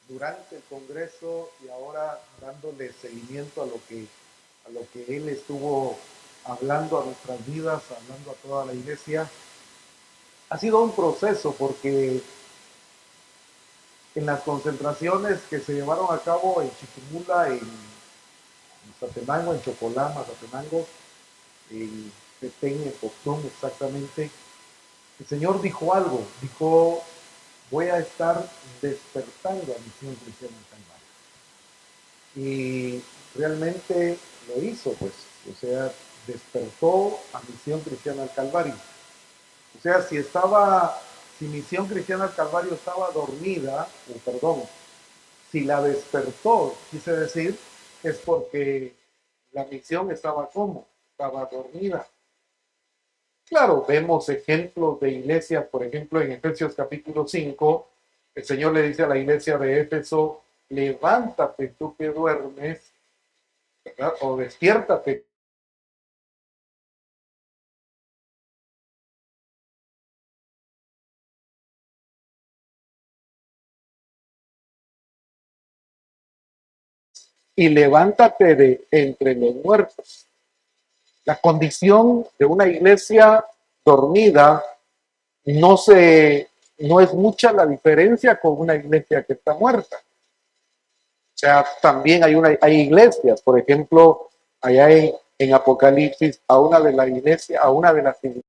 durante el Congreso y ahora dándole seguimiento a lo que él estuvo hablando a nuestras vidas, hablando a toda la iglesia. Ha sido un proceso porque en las concentraciones que se llevaron a cabo en Chiquimula, en Zatenango, en Chocolama, Zatenango, en Petén, en Poctón exactamente, el Señor dijo algo, dijo, voy a estar despertando a Misión Cristiana en Calvario. Y realmente lo hizo, pues, o sea, despertó a Misión Cristiana al Calvario. O sea, si Misión Cristiana al Calvario estaba dormida, perdón, si la despertó, quise decir, es porque la misión estaba como, estaba dormida. Claro, vemos ejemplos de iglesias, por ejemplo, en Efesios capítulo 5, el Señor le dice a la iglesia de Éfeso, levántate tú que duermes, ¿verdad? O despiértate. Y levántate de entre los muertos. La condición de una iglesia dormida no no es mucha la diferencia con una iglesia que está muerta. O sea, también hay iglesias, por ejemplo, allá en Apocalipsis, a una de las iglesias, a una de las iglesias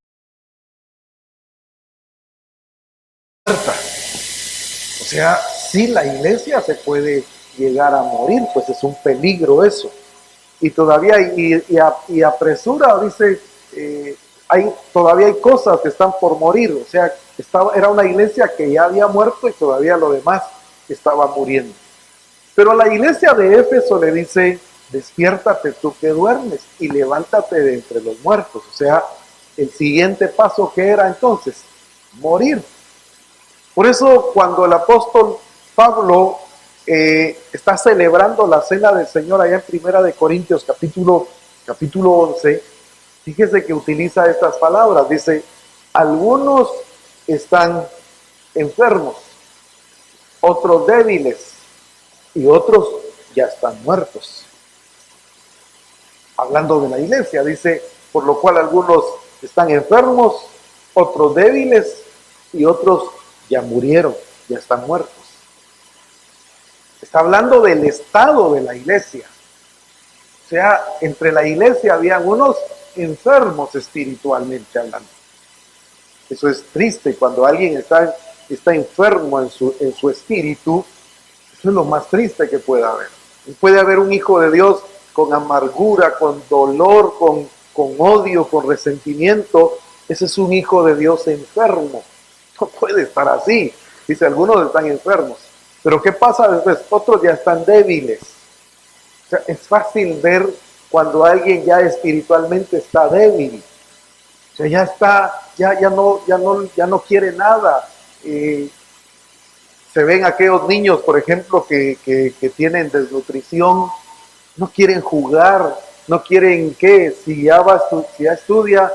muertas. O sea, si la iglesia se puede llegar a morir, pues es un peligro eso. Y todavía, y apresura, dice, todavía hay cosas que están por morir. O sea, era una iglesia que ya había muerto y todavía lo demás estaba muriendo. Pero a la iglesia de Éfeso le dice, despiértate tú que duermes y levántate de entre los muertos. O sea, el siguiente paso que era entonces, morir. Por eso cuando el apóstol Pablo está celebrando la cena del Señor allá en Primera de Corintios capítulo 11, fíjese que utiliza estas palabras, dice, algunos están enfermos, otros débiles y otros ya están muertos. Hablando de la iglesia, dice, por lo cual algunos están enfermos, otros débiles y otros ya murieron, ya están muertos. Está hablando del estado de la iglesia. O sea, entre la iglesia habían unos enfermos espiritualmente hablando. Eso es triste cuando alguien está enfermo en su espíritu. Eso es lo más triste que puede haber. Puede haber un hijo de Dios con amargura, con dolor, con odio, con resentimiento. Ese es un hijo de Dios enfermo. No puede estar así. Dice, algunos están enfermos. Pero ¿qué pasa después? Otros ya están débiles. O sea, es fácil ver cuando alguien ya espiritualmente está débil. O sea, ya está, ya no quiere nada. Se ven aquellos niños, por ejemplo, que tienen desnutrición, no quieren jugar, no quieren qué, si ya estudia,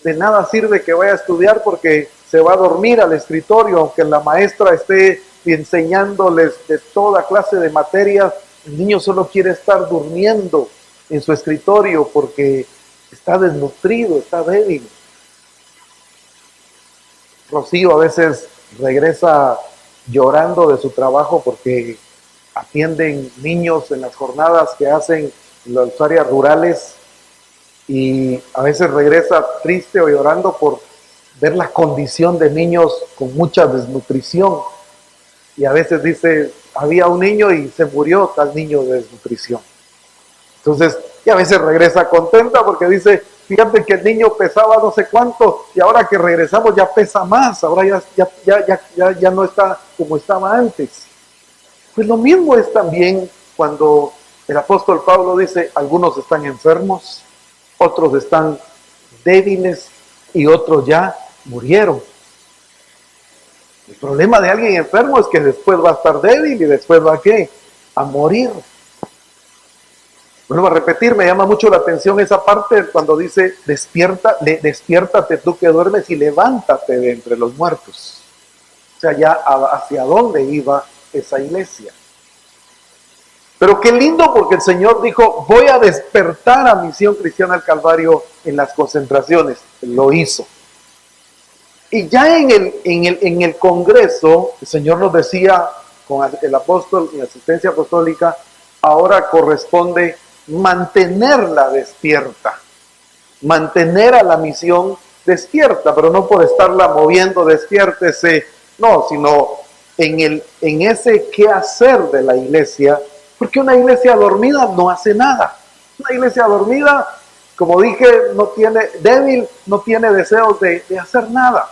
de nada sirve que vaya a estudiar porque se va a dormir al escritorio, aunque la maestra esté enseñándoles de toda clase de materias, el niño solo quiere estar durmiendo en su escritorio porque está desnutrido, está débil. Rocío a veces regresa llorando de su trabajo porque atienden niños en las jornadas que hacen en las áreas rurales y a veces regresa triste o llorando por ver la condición de niños con mucha desnutrición. Y a veces dice, había un niño y se murió tal niño de desnutrición. Entonces, y a veces regresa contenta porque dice, fíjate que el niño pesaba no sé cuánto y ahora que regresamos ya pesa más, ahora ya no está como estaba antes. Pues lo mismo es también cuando el apóstol Pablo dice, algunos están enfermos, otros están débiles y otros ya murieron. El problema de alguien enfermo es que después va a estar débil y después va a morir. Vuelvo a repetir, me llama mucho la atención esa parte cuando dice, despiértate tú que duermes y levántate de entre los muertos. O sea, ya hacia dónde iba esa iglesia. Pero qué lindo, porque el Señor dijo, voy a despertar a Misión Cristiana del Calvario en las concentraciones. Lo hizo. Y ya en el Congreso, el Señor nos decía, con el apóstol y asistencia apostólica, ahora corresponde mantenerla despierta, mantener a la misión despierta, pero no por estarla moviendo, despiértese, no, sino en ese quehacer de la iglesia, porque una iglesia dormida no hace nada. Una iglesia dormida, como dije, débil, no tiene deseos de hacer nada.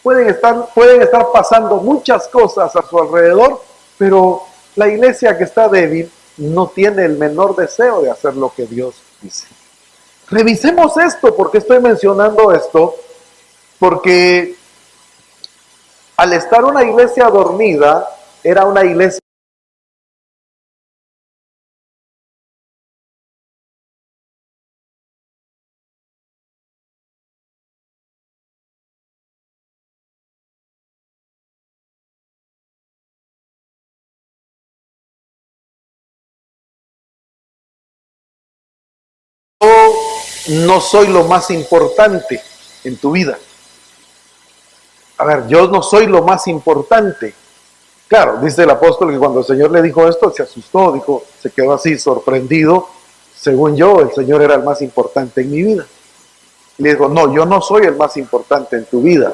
Pueden estar pasando muchas cosas a su alrededor, pero la iglesia que está débil no tiene el menor deseo de hacer lo que Dios dice. Revisemos esto. ¿Por qué estoy mencionando esto? Porque al estar una iglesia dormida, era una iglesia no soy lo más importante en tu vida. A ver, yo no soy lo más importante. Claro, dice el apóstol que cuando el Señor le dijo esto, se asustó, se quedó así sorprendido. Según yo, el Señor era el más importante en mi vida. Le dijo, no, yo no soy el más importante en tu vida.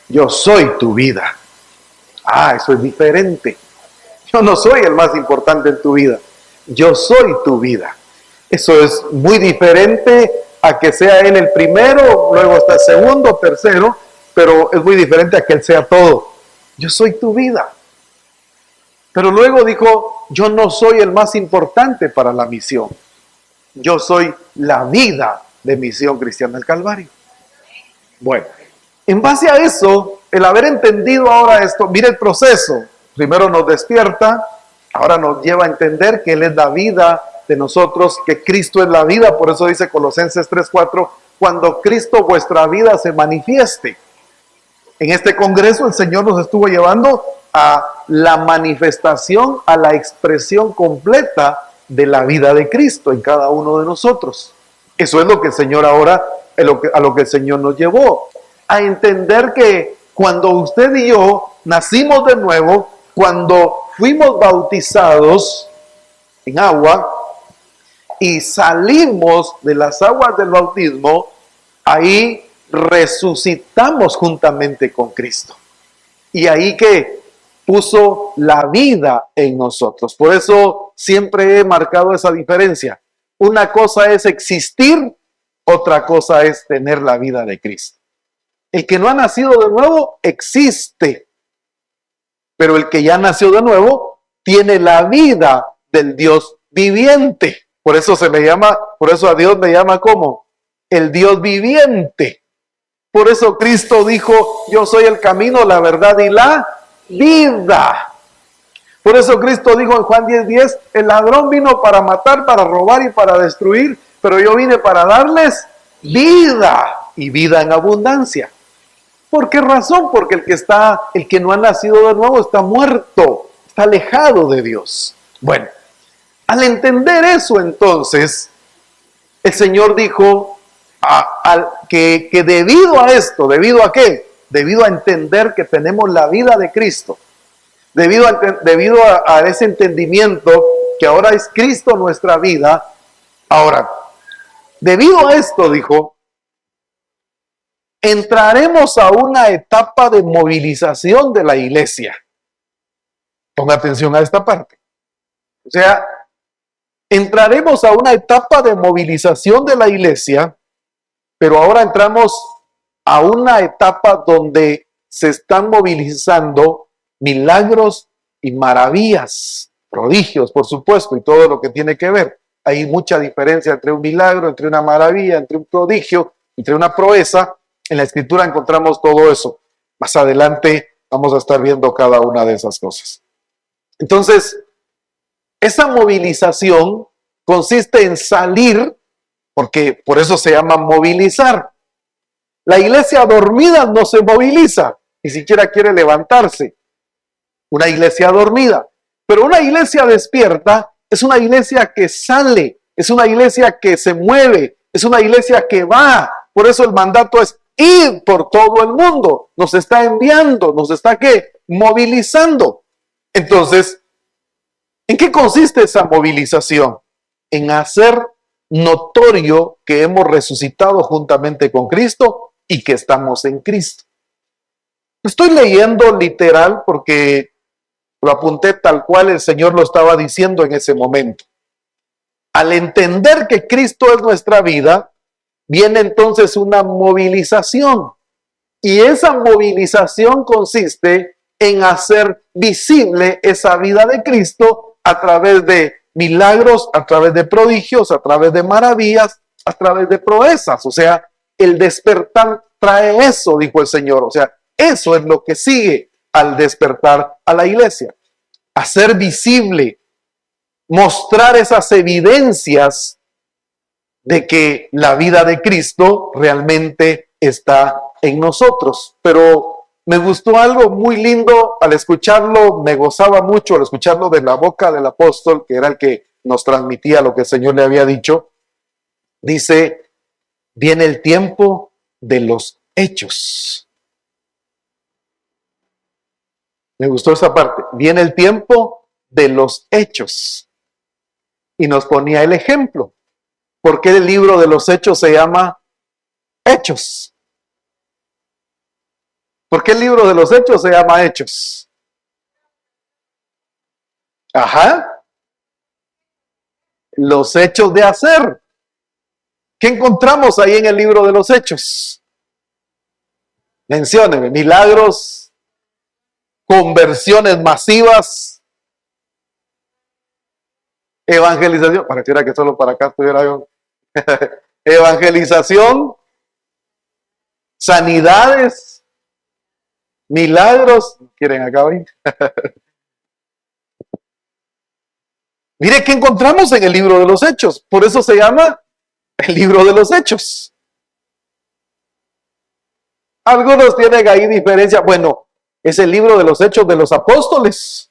Yo soy tu vida. Ah, eso es diferente. Yo no soy el más importante en tu vida. Yo soy tu vida. Eso es muy diferente a que sea Él el primero, luego está el segundo, tercero, pero es muy diferente a que Él sea todo. Yo soy tu vida. Pero luego dijo, yo no soy el más importante para la misión. Yo soy la vida de Misión Cristiana del Calvario. Bueno, en base a eso, el haber entendido ahora esto, mire el proceso. Primero nos despierta, ahora nos lleva a entender que Él es la vida de nosotros, que Cristo es la vida. Por eso dice Colosenses 3:4, cuando Cristo vuestra vida se manifieste. En este congreso el Señor nos estuvo llevando a la manifestación, a la expresión completa de la vida de Cristo en cada uno de nosotros. Eso es lo que el Señor ahora, a lo que el Señor nos llevó, a entender que cuando usted y yo nacimos de nuevo, cuando fuimos bautizados en agua y salimos de las aguas del bautismo, ahí resucitamos juntamente con Cristo. Y ahí que puso la vida en nosotros. Por eso siempre he marcado esa diferencia. Una cosa es existir, otra cosa es tener la vida de Cristo. El que no ha nacido de nuevo existe, pero el que ya nació de nuevo tiene la vida del Dios viviente. Por eso a Dios le llama como el Dios viviente. Por eso Cristo dijo, yo soy el camino, la verdad y la vida. Por eso Cristo dijo en Juan 10:10, el ladrón vino para matar, para robar y para destruir, pero yo vine para darles vida y vida en abundancia. ¿Por qué razón? Porque el que no ha nacido de nuevo está muerto, está alejado de Dios. Bueno, al entender eso entonces, el Señor dijo que debido a esto, ¿debido a qué? Debido a entender que tenemos la vida de Cristo, debido a ese entendimiento que ahora es Cristo nuestra vida. Ahora, debido a esto, dijo, entraremos a una etapa de movilización de la iglesia. Ponga atención a esta parte. O sea, entraremos a una etapa de movilización de la iglesia, pero ahora entramos a una etapa donde se están movilizando milagros y maravillas, prodigios, por supuesto, y todo lo que tiene que ver. Hay mucha diferencia entre un milagro, entre una maravilla, entre un prodigio, entre una proeza. En la Escritura encontramos todo eso. Más adelante vamos a estar viendo cada una de esas cosas. Entonces, esa movilización consiste en salir, porque por eso se llama movilizar. La iglesia dormida no se moviliza, ni siquiera quiere levantarse. una iglesia dormida. Pero una iglesia despierta es una iglesia que sale, es una iglesia que se mueve, es una iglesia que va. Por eso el mandato es ir por todo el mundo. Nos está enviando, nos está ¿qué? Movilizando. Entonces, ¿en qué consiste esa movilización? En hacer notorio que hemos resucitado juntamente con Cristo y que estamos en Cristo. Estoy leyendo literal porque lo apunté tal cual el Señor lo estaba diciendo en ese momento. Al entender que Cristo es nuestra vida, viene entonces una movilización. Y esa movilización consiste en hacer visible esa vida de Cristo a través de milagros, a través de prodigios, a través de maravillas, a través de proezas. O sea, el despertar trae eso, dijo el Señor. O sea, eso es lo que sigue al despertar a la iglesia. Hacer visible, mostrar esas evidencias de que la vida de Cristo realmente está en nosotros. Pero me gustó algo muy lindo al escucharlo, me gozaba mucho al escucharlo de la boca del apóstol, que era el que nos transmitía lo que el Señor le había dicho. Dice, viene el tiempo de los hechos. Me gustó esa parte. Viene el tiempo de los hechos. Y nos ponía el ejemplo. ¿Por qué el libro de los hechos se llama Hechos? ¿Por qué el libro de los hechos se llama Hechos? Ajá. Los hechos de hacer. ¿Qué encontramos ahí en el libro de los hechos? Menciónenme. Milagros, conversiones masivas, evangelización, pareciera que solo para acá estuviera yo. Evangelización, sanidades, milagros. ¿Quieren acá hoy? Mire qué encontramos en el libro de los Hechos. Por eso se llama el libro de los Hechos. Algunos tienen ahí diferencia. Bueno, es el libro de los Hechos de los Apóstoles.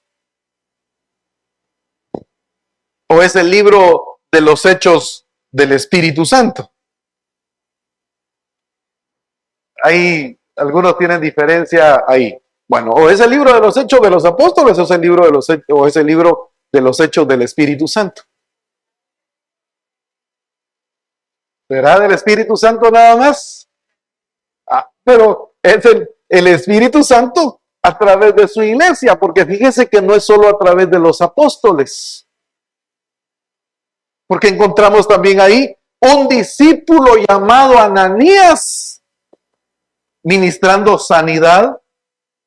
¿O es el libro de los Hechos del Espíritu Santo? Ahí algunos tienen diferencia ahí. Bueno, o es el libro de los Hechos de los Apóstoles, o es el libro de los Hechos, o es el libro de los Hechos del Espíritu Santo. ¿Será del Espíritu Santo nada más? Pero es el Espíritu Santo a través de su iglesia, porque fíjese que no es solo a través de los apóstoles, porque encontramos también ahí un discípulo llamado Ananías ministrando sanidad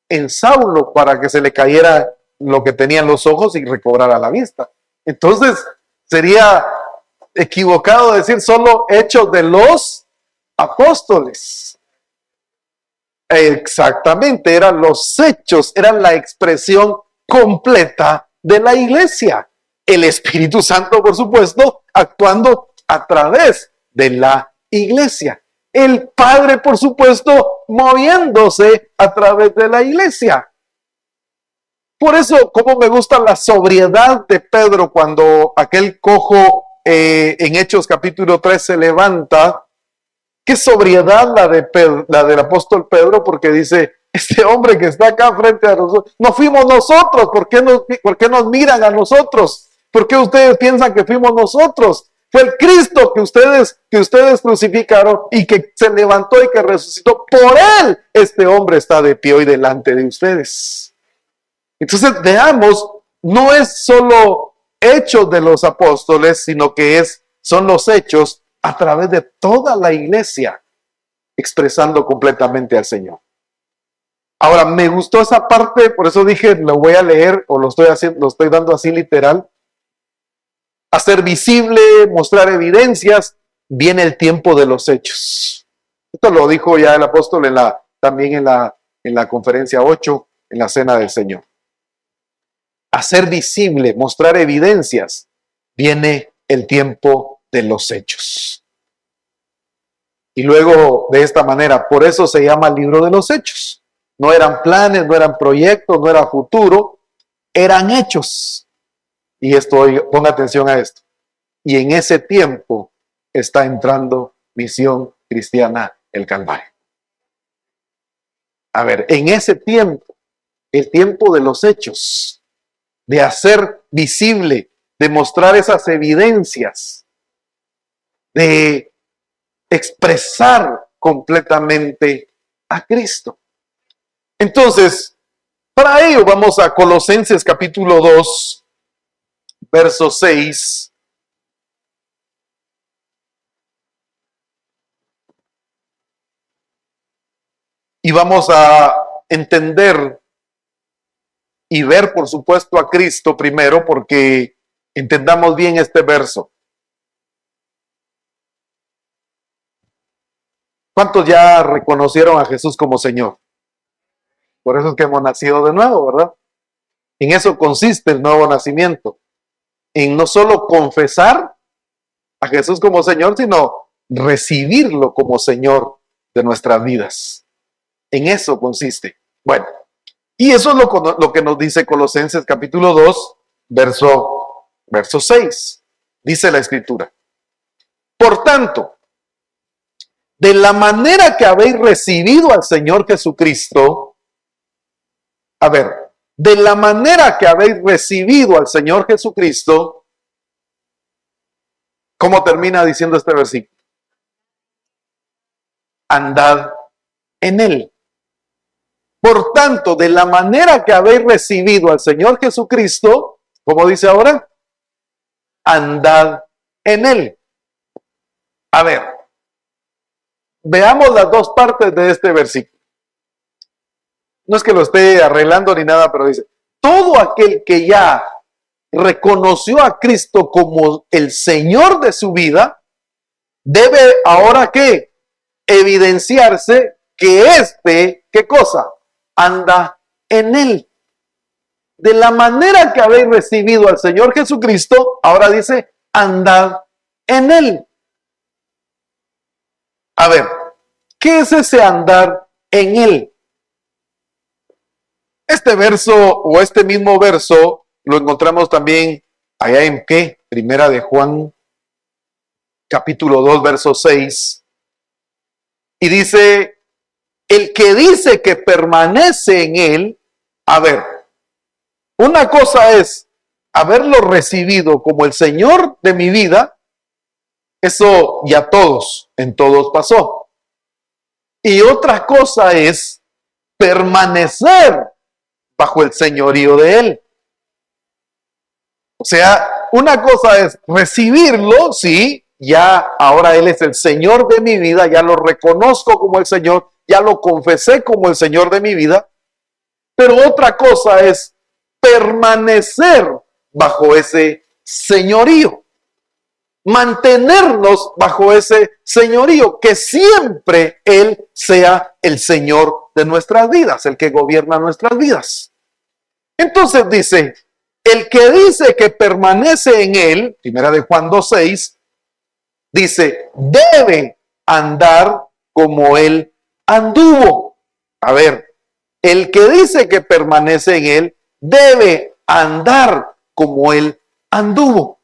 en Saulo para que se le cayera lo que tenía en los ojos y recobrara la vista. Entonces sería equivocado decir solo hechos de los apóstoles. Exactamente, eran los hechos, eran la expresión completa de la iglesia. El Espíritu Santo, por supuesto, actuando a través de la iglesia. El Padre, por supuesto, moviéndose a través de la iglesia. Por eso, como me gusta la sobriedad de Pedro cuando aquel cojo en Hechos capítulo 3 se levanta. Qué sobriedad la del apóstol Pedro, porque dice, este hombre que está acá frente a nosotros, no fuimos nosotros. ¿Por qué nos miran a nosotros? ¿Por qué ustedes piensan que fuimos nosotros? Fue el Cristo que ustedes crucificaron y que se levantó y que resucitó. Por él este hombre está de pie hoy delante de ustedes. Entonces veamos, no es solo hechos de los apóstoles, sino que son los hechos a través de toda la iglesia, expresando completamente al Señor. Ahora, me gustó esa parte, por eso dije, lo voy a leer, o lo estoy dando así literal. Hacer visible, mostrar evidencias, viene el tiempo de los hechos. Esto lo dijo ya el apóstol también en la conferencia 8, en la cena del Señor. Hacer visible, mostrar evidencias, viene el tiempo de los hechos. Y luego de esta manera, por eso se llama libro de los hechos. No eran planes, no eran proyectos, no era futuro, eran hechos. Y esto, ponga atención a esto. Y en ese tiempo está entrando Misión Cristiana el Calvario. A ver, en ese tiempo, el tiempo de los hechos, de hacer visible, de mostrar esas evidencias, de expresar completamente a Cristo. Entonces, para ello vamos a Colosenses capítulo 2, verso 6. Y vamos a entender y ver, por supuesto, a Cristo primero, porque entendamos bien este verso. ¿Cuántos ya reconocieron a Jesús como Señor? Por eso es que hemos nacido de nuevo, ¿verdad? En eso consiste el nuevo nacimiento. En no solo confesar a Jesús como Señor, sino recibirlo como Señor de nuestras vidas. En eso consiste. Bueno, y eso es lo que nos dice Colosenses capítulo 2, verso 6. Dice la Escritura. Por tanto, de la manera que habéis recibido al Señor Jesucristo, a ver, de la manera que habéis recibido al Señor Jesucristo, ¿cómo termina diciendo este versículo? Andad en Él. Por tanto, de la manera que habéis recibido al Señor Jesucristo, ¿cómo dice ahora? Andad en Él. A ver, veamos las dos partes de este versículo. No es que lo esté arreglando ni nada, pero dice, todo aquel que ya reconoció a Cristo como el Señor de su vida, debe ahora ¿qué? Evidenciarse que ¿qué cosa? Anda en Él. De la manera que habéis recibido al Señor Jesucristo, ahora dice, andad en Él. A ver, ¿qué es ese andar en Él? Este verso o este mismo verso lo encontramos también allá en ¿qué? Primera de Juan, capítulo 2, verso 6. Y dice, el que dice que permanece en Él, a ver, una cosa es haberlo recibido como el Señor de mi vida, eso ya en todos pasó. Y otra cosa es permanecer bajo el señorío de Él. O sea, una cosa es recibirlo, sí, ya ahora Él es el Señor de mi vida, ya lo reconozco como el Señor, ya lo confesé como el Señor de mi vida, pero otra cosa es permanecer bajo ese señorío, mantenernos bajo ese señorío, que siempre Él sea el Señor de nuestras vidas, el que gobierna nuestras vidas. Entonces dice, el que dice que permanece en Él, primera de Juan 2:6, dice, debe andar como Él anduvo. A ver, el que dice que permanece en Él, debe andar como Él anduvo.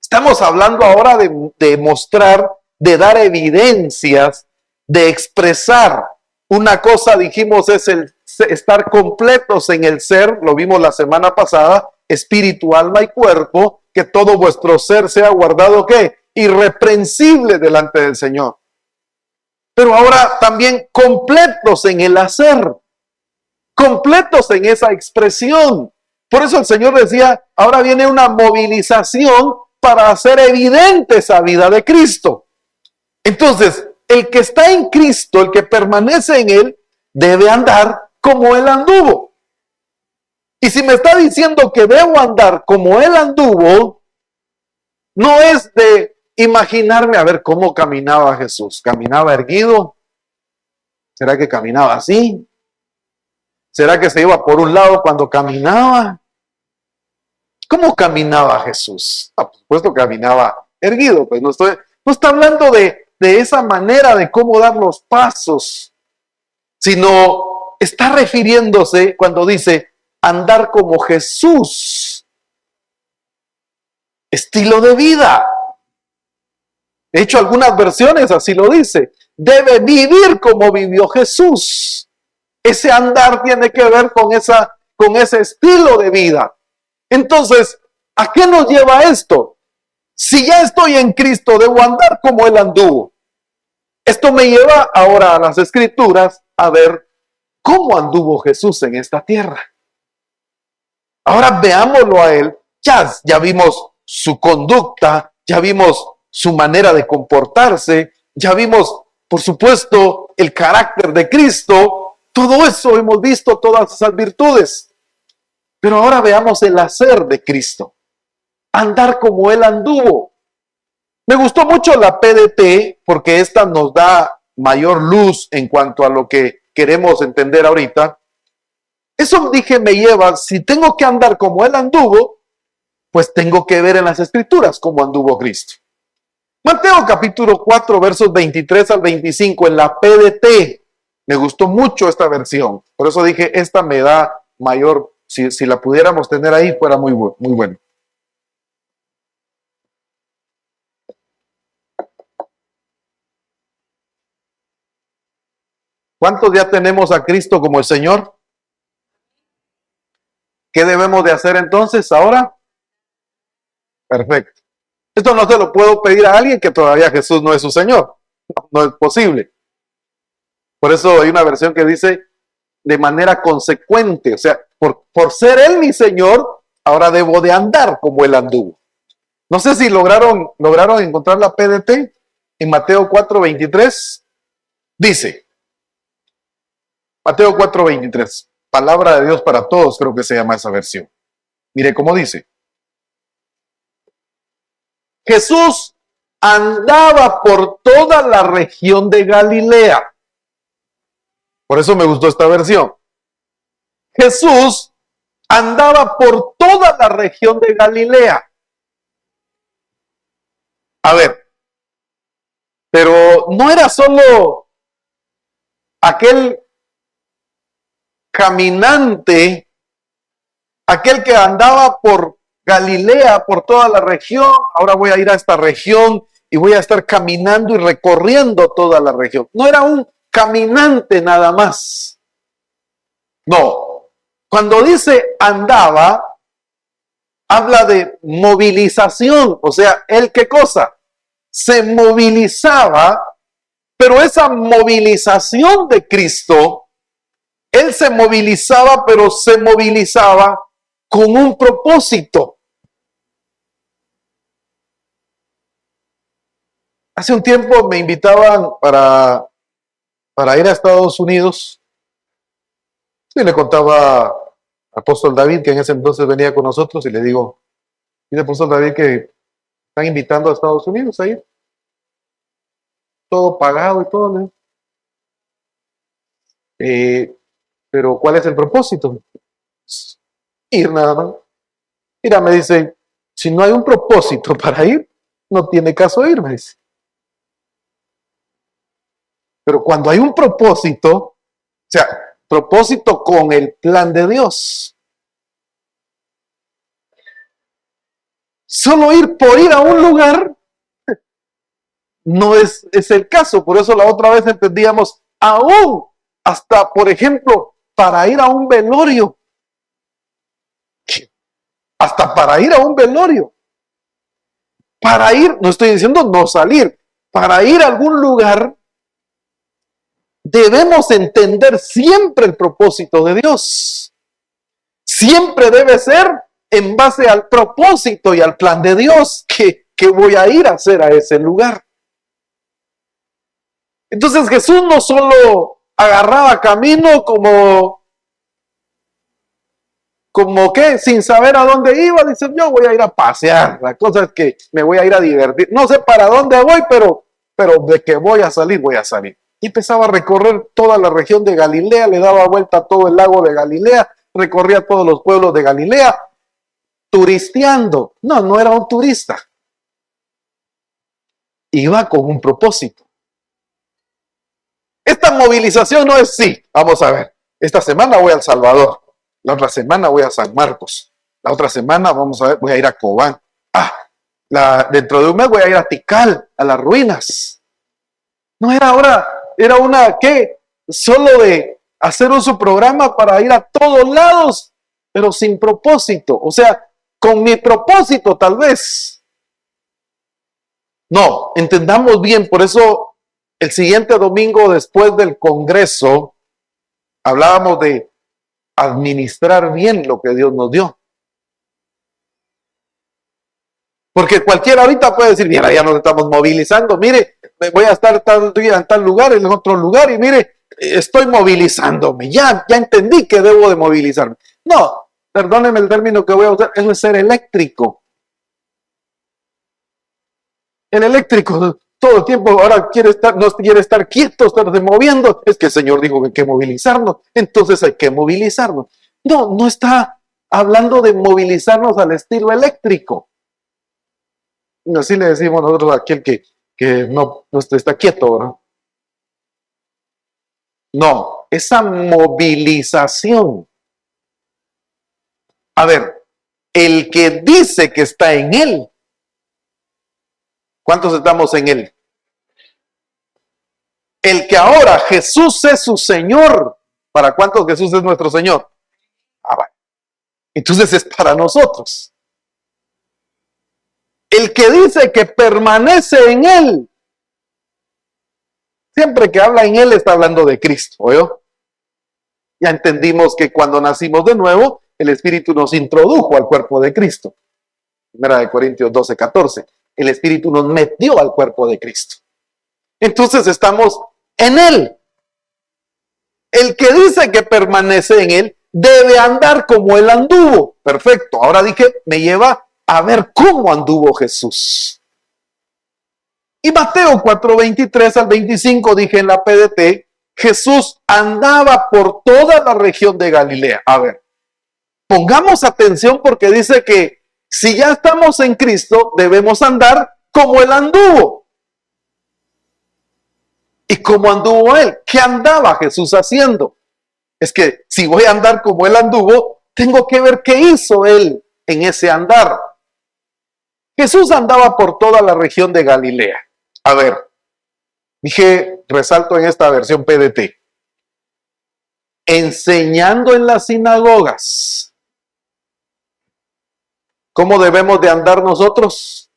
Estamos hablando ahora de mostrar, de dar evidencias, de expresar. Una cosa, dijimos, es el estar completos en el ser, lo vimos la semana pasada, espíritu, alma y cuerpo, que todo vuestro ser sea guardado, ¿qué? Irreprensible delante del Señor. Pero ahora también completos en el hacer, completos en esa expresión. Por eso el Señor decía, ahora viene una movilización para hacer evidente esa vida de Cristo. Entonces, el que está en Cristo, el que permanece en Él, debe andar como Él anduvo. Y si me está diciendo que debo andar como Él anduvo, no es de imaginarme a ver cómo caminaba Jesús. ¿Caminaba erguido? ¿Será que caminaba así? ¿Será que se iba por un lado cuando caminaba? ¿Cómo caminaba Jesús? Por supuesto que caminaba erguido, pues no está hablando de esa manera de cómo dar los pasos, sino está refiriéndose cuando dice andar como Jesús. Estilo de vida. De hecho, algunas versiones así lo dice. Debe vivir como vivió Jesús. Ese andar tiene que ver con ese estilo de vida. Entonces, ¿a qué nos lleva esto? Si ya estoy en Cristo, debo andar como Él anduvo. Esto me lleva ahora a las Escrituras a ver cómo anduvo Jesús en esta tierra. Ahora veámoslo a Él. Ya vimos su conducta, ya vimos su manera de comportarse, ya vimos, por supuesto, el carácter de Cristo. Todo eso hemos visto, todas esas virtudes. Pero ahora veamos el hacer de Cristo. Andar como Él anduvo. Me gustó mucho la PDT porque esta nos da mayor luz en cuanto a lo que queremos entender ahorita. Eso, dije, me lleva, si tengo que andar como Él anduvo, pues tengo que ver en las Escrituras cómo anduvo Cristo. Mateo capítulo 4, versos 23 al 25 en la PDT. Me gustó mucho esta versión. Por eso dije, esta me da mayor, si la pudiéramos tener ahí, fuera muy bueno. ¿Cuántos ya tenemos a Cristo como el Señor? ¿Qué debemos de hacer entonces ahora? Perfecto. Esto no se lo puedo pedir a alguien que todavía Jesús no es su Señor. No es posible. Por eso hay una versión que dice de manera consecuente. O sea, por ser Él mi Señor, ahora debo de andar como Él anduvo. No sé si lograron encontrar la PDT en Mateo 4:23. Dice, Mateo 4:23, palabra de Dios para todos, creo que se llama esa versión. Mire cómo dice. Jesús andaba por toda la región de Galilea. Por eso me gustó esta versión. Jesús andaba por toda la región de Galilea. A ver, pero no era solo aquel caminante, aquel que andaba por Galilea, por toda la región. Ahora voy a ir a esta región y voy a estar caminando y recorriendo toda la región. No era un caminante nada más. No. Cuando dice andaba, habla de movilización. O sea, ¿él qué cosa? Se movilizaba, pero esa movilización de Cristo, Él se movilizaba, pero se movilizaba con un propósito. Hace un tiempo me invitaban para ir a Estados Unidos y le contaba al apóstol David, que en ese entonces venía con nosotros, y le digo, y el apóstol David que están invitando a Estados Unidos a ir. Todo pagado y todo, ¿no? Pero ¿cuál es el propósito? Ir nada más. Mira, me dice, si no hay un propósito para ir, no tiene caso ir, me dice. Pero cuando hay un propósito, o sea, propósito con el plan de Dios. Solo ir por ir a un lugar no es el caso. Por eso la otra vez entendíamos, aún hasta, por ejemplo, para ir a un velorio. Hasta para ir a un velorio. Para ir, no estoy diciendo no salir, para ir a algún lugar, debemos entender siempre el propósito de Dios. Siempre debe ser en base al propósito y al plan de Dios que voy a ir a hacer a ese lugar. Entonces Jesús no solo agarraba camino como que sin saber a dónde iba, dice, yo voy a ir a pasear, la cosa es que me voy a ir a divertir, no sé para dónde voy, pero de que voy a salir, voy a salir. Y empezaba a recorrer toda la región de Galilea, le daba vuelta a todo el lago de Galilea, recorría todos los pueblos de Galilea, turisteando. No era un turista. Iba con un propósito. Esta movilización no es, sí, vamos a ver, esta semana voy a El Salvador. La otra semana voy a San Marcos. La otra semana voy a ir a Cobán. Dentro de un mes voy a ir a Tikal, a las ruinas. No era ahora, era una, ¿qué? Solo de hacer un su programa para ir a todos lados, pero sin propósito. O sea, con mi propósito tal vez. No, entendamos bien, por eso el siguiente domingo después del Congreso hablábamos de administrar bien lo que Dios nos dio. Porque cualquiera ahorita puede decir, mira, ya nos estamos movilizando, mire, voy a estar tal día en tal lugar, en otro lugar, y mire, estoy movilizándome, ya entendí que debo de movilizarme. No, perdónenme el término que voy a usar, eso es ser eléctrico. El eléctrico todo el tiempo ahora no quiere estar quieto, estarse moviendo. Es que el Señor dijo que hay que movilizarnos, entonces hay que movilizarnos. No está hablando de movilizarnos al estilo eléctrico. Así le decimos nosotros a aquel que no está quieto, ¿verdad? No, esa movilización. A ver, el que dice que está en él. ¿Cuántos estamos en él? El que ahora Jesús es su Señor. ¿Para cuántos Jesús es nuestro Señor? Bueno. Entonces es para nosotros. El que dice que permanece en él. Siempre que habla en él está hablando de Cristo, ¿oyó? Ya entendimos que cuando nacimos de nuevo, el Espíritu nos introdujo al cuerpo de Cristo. 1 Corintios 12:14. El Espíritu nos metió al cuerpo de Cristo. Entonces estamos en él. El que dice que permanece en él debe andar como él anduvo. Perfecto. Ahora dije, me lleva a ver cómo anduvo Jesús. Y Mateo 4:23 al 25 dije en la PDT, Jesús andaba por toda la región de Galilea. A ver, pongamos atención porque dice que si ya estamos en Cristo, debemos andar como él anduvo. ¿Y cómo anduvo él? ¿Qué andaba Jesús haciendo? Es que si voy a andar como él anduvo, tengo que ver qué hizo él en ese andar. Jesús andaba por toda la región de Galilea. A ver, dije, resalto en esta versión PDT. Enseñando en las sinagogas. ¿Cómo debemos de andar nosotros?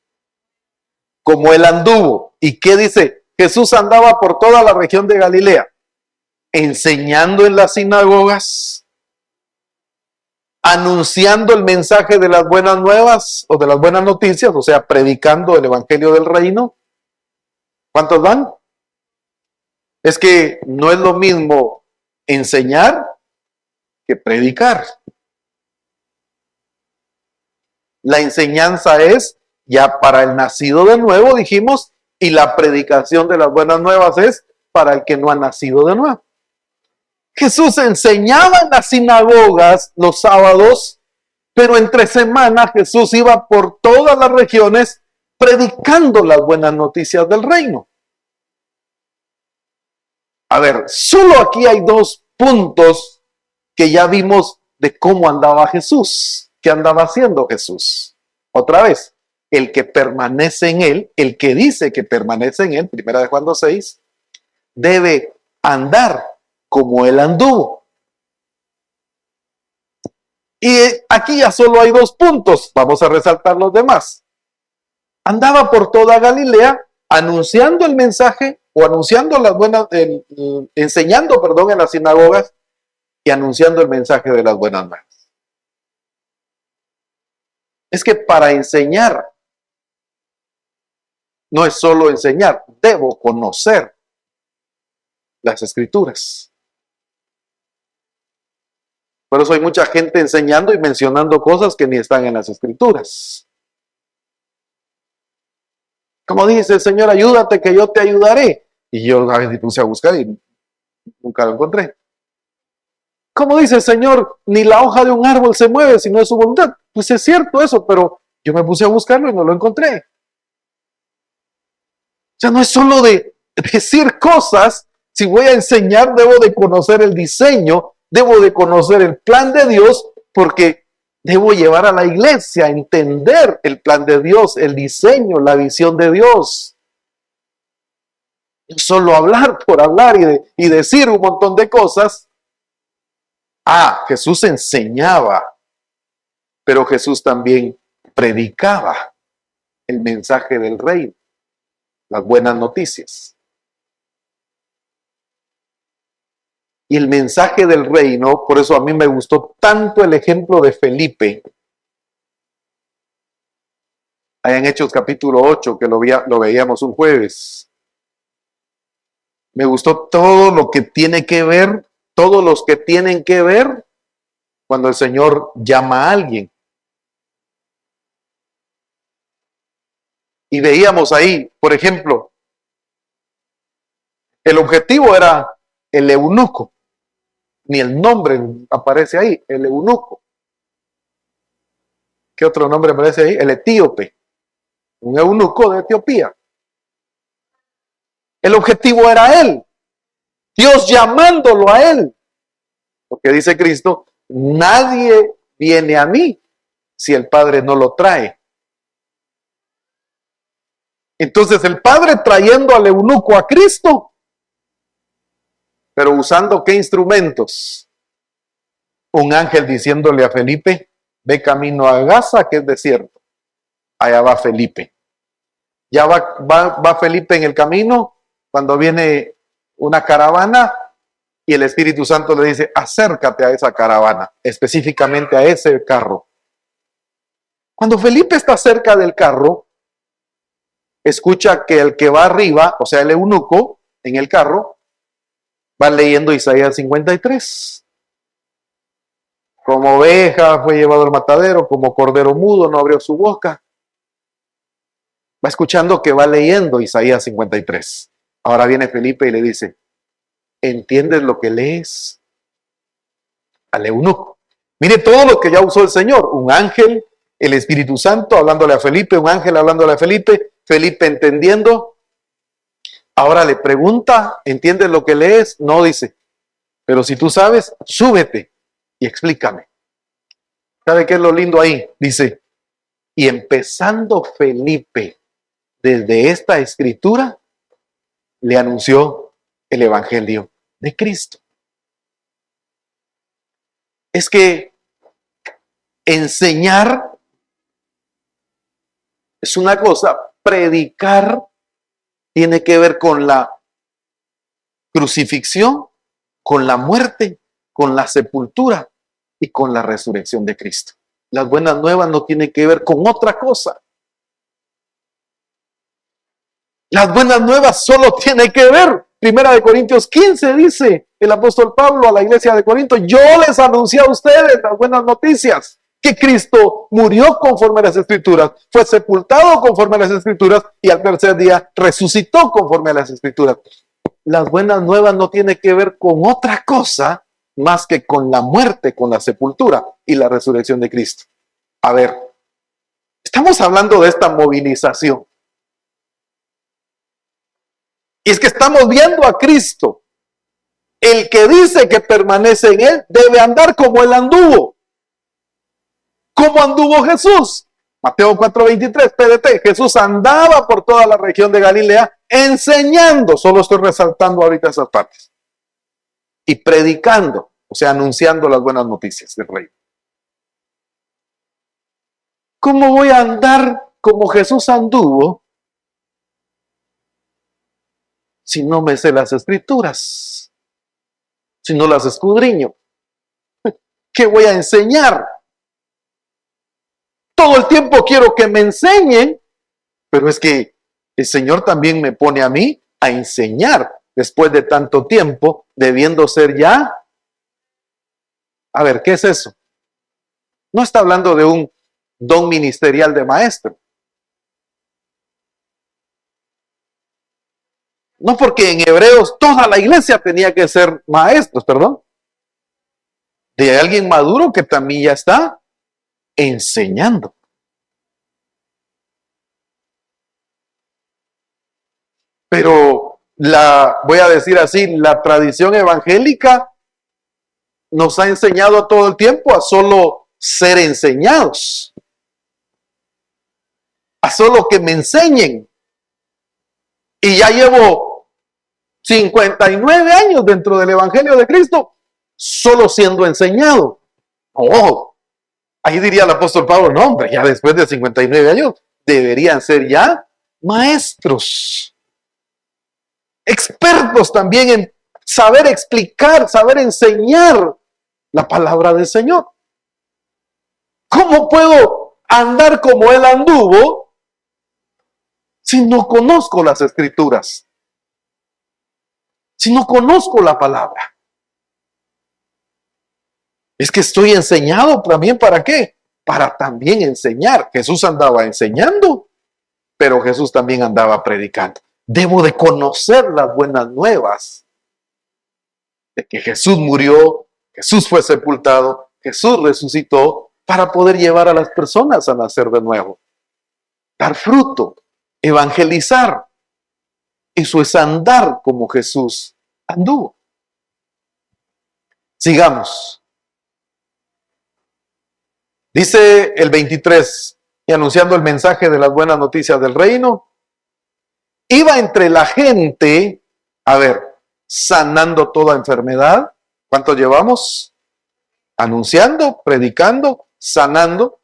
Como él anduvo. ¿Y qué dice? Jesús andaba por toda la región de Galilea, enseñando en las sinagogas, anunciando el mensaje de las buenas nuevas o de las buenas noticias, o sea, predicando el evangelio del reino. ¿Cuántos van? Es que no es lo mismo enseñar que predicar. La enseñanza es ya para el nacido de nuevo, dijimos, y la predicación de las buenas nuevas es para el que no ha nacido de nuevo. Jesús enseñaba en las sinagogas los sábados, pero entre semana Jesús iba por todas las regiones predicando las buenas noticias del reino. A ver, solo aquí hay dos puntos que ya vimos de cómo andaba Jesús, qué andaba haciendo Jesús. Otra vez, el que permanece en él, el que dice que permanece en él, 1 Juan 2:6, debe andar como él anduvo. Y aquí ya solo hay dos puntos, vamos a resaltar los demás. Andaba por toda Galilea anunciando el mensaje o anunciando las buenas, enseñando, en las sinagogas y anunciando el mensaje de las buenas nuevas. Es que para enseñar no es solo enseñar, debo conocer las escrituras. Por eso hay mucha gente enseñando y mencionando cosas que ni están en las escrituras. Como dice el Señor, ayúdate que yo te ayudaré. Y yo a veces puse a buscar y nunca lo encontré. Como dice el Señor, ni la hoja de un árbol se mueve si no es su voluntad. Pues es cierto eso, pero yo me puse a buscarlo y no lo encontré. O sea, no es solo de decir cosas. Si voy a enseñar, debo de conocer el diseño debo de conocer el plan de Dios porque debo llevar a la iglesia a entender el plan de Dios, el diseño, la visión de Dios. No solo hablar por hablar y decir un montón de cosas. Jesús enseñaba, pero Jesús también predicaba el mensaje del reino, las buenas noticias. Y el mensaje del reino, por eso a mí me gustó tanto el ejemplo de Felipe, allá en Hechos capítulo 8, que lo veíamos un jueves. Me gustó todo lo que tiene que ver, todos los que tienen que ver cuando el Señor llama a alguien. Y veíamos ahí, por ejemplo, el objetivo era el eunuco. Ni el nombre aparece ahí, el eunuco. ¿Qué otro nombre aparece ahí? El etíope. Un eunuco de Etiopía. El objetivo era él. Dios llamándolo a él. Porque dice Cristo, nadie viene a mí si el Padre no lo trae. Entonces el Padre trayendo al eunuco a Cristo, pero usando ¿qué instrumentos? Un ángel diciéndole a Felipe, ve camino a Gaza, que es desierto. Allá va Felipe. Ya va Felipe en el camino cuando viene una caravana y el Espíritu Santo le dice, acércate a esa caravana, específicamente a ese carro. Cuando Felipe está cerca del carro, escucha que el que va arriba, o sea, el eunuco en el carro, va leyendo Isaías 53. Como oveja fue llevado al matadero, como cordero mudo no abrió su boca. Va escuchando que va leyendo Isaías 53. Ahora viene Felipe y le dice, ¿entiendes lo que lees? Al eunuco. Mire todo lo que ya usó el Señor. Un ángel, el Espíritu Santo hablándole a Felipe, un ángel hablándole a Felipe, Felipe entendiendo. Ahora le pregunta, ¿entiendes lo que lees? No, dice, pero si tú sabes, súbete y explícame. ¿Sabe qué es lo lindo ahí? Dice, y empezando Felipe desde esta escritura, le anunció el evangelio de Cristo. Es que enseñar es una cosa, predicar tiene que ver con la crucifixión, con la muerte, con la sepultura y con la resurrección de Cristo. Las buenas nuevas no tienen que ver con otra cosa. Las buenas nuevas solo tienen que ver. Primera de Corintios 15 dice el apóstol Pablo a la iglesia de Corinto, yo les anuncié a ustedes las buenas noticias, que Cristo murió conforme a las Escrituras, fue sepultado conforme a las Escrituras y al tercer día resucitó conforme a las Escrituras. Las buenas nuevas no tienen que ver con otra cosa más que con la muerte, con la sepultura y la resurrección de Cristo. A ver, estamos hablando de esta movilización. Y es que estamos viendo a Cristo. El que dice que permanece en él debe andar como él anduvo. ¿Cómo anduvo Jesús? Mateo 4:23, PDT. Jesús andaba por toda la región de Galilea enseñando, solo estoy resaltando ahorita esas partes, y predicando, o sea, anunciando las buenas noticias del reino. ¿Cómo voy a andar como Jesús anduvo si no me sé las escrituras? Si no las escudriño. ¿Qué voy a enseñar? Todo el tiempo quiero que me enseñen, pero es que el Señor también me pone a mí a enseñar después de tanto tiempo, debiendo ser ya. A ver, ¿qué es eso? No está hablando de un don ministerial de maestro. No, porque en Hebreos toda la iglesia tenía que ser maestros, perdón. De alguien maduro que también ya está enseñando. Pero voy a decir así, la tradición evangélica nos ha enseñado todo el tiempo a solo ser enseñados, a solo que me enseñen. Y ya llevo 59 años dentro del Evangelio de Cristo, solo siendo enseñado. Oh, ahí diría el apóstol Pablo, no hombre, ya después de 59 años deberían ser ya maestros, expertos también en saber explicar, saber enseñar la palabra del Señor. ¿Cómo puedo andar como Él anduvo si no conozco las Escrituras? Si no conozco la palabra. Es que estoy enseñado también, ¿para qué? Para también enseñar. Jesús andaba enseñando, pero Jesús también andaba predicando. Debo de conocer las buenas nuevas de que Jesús murió, Jesús fue sepultado, Jesús resucitó para poder llevar a las personas a nacer de nuevo, dar fruto, evangelizar. Eso es andar como Jesús anduvo. Sigamos. Dice el 23, y anunciando el mensaje de las buenas noticias del reino, iba entre la gente, a ver, sanando toda enfermedad. ¿Cuánto llevamos? Anunciando, predicando, sanando.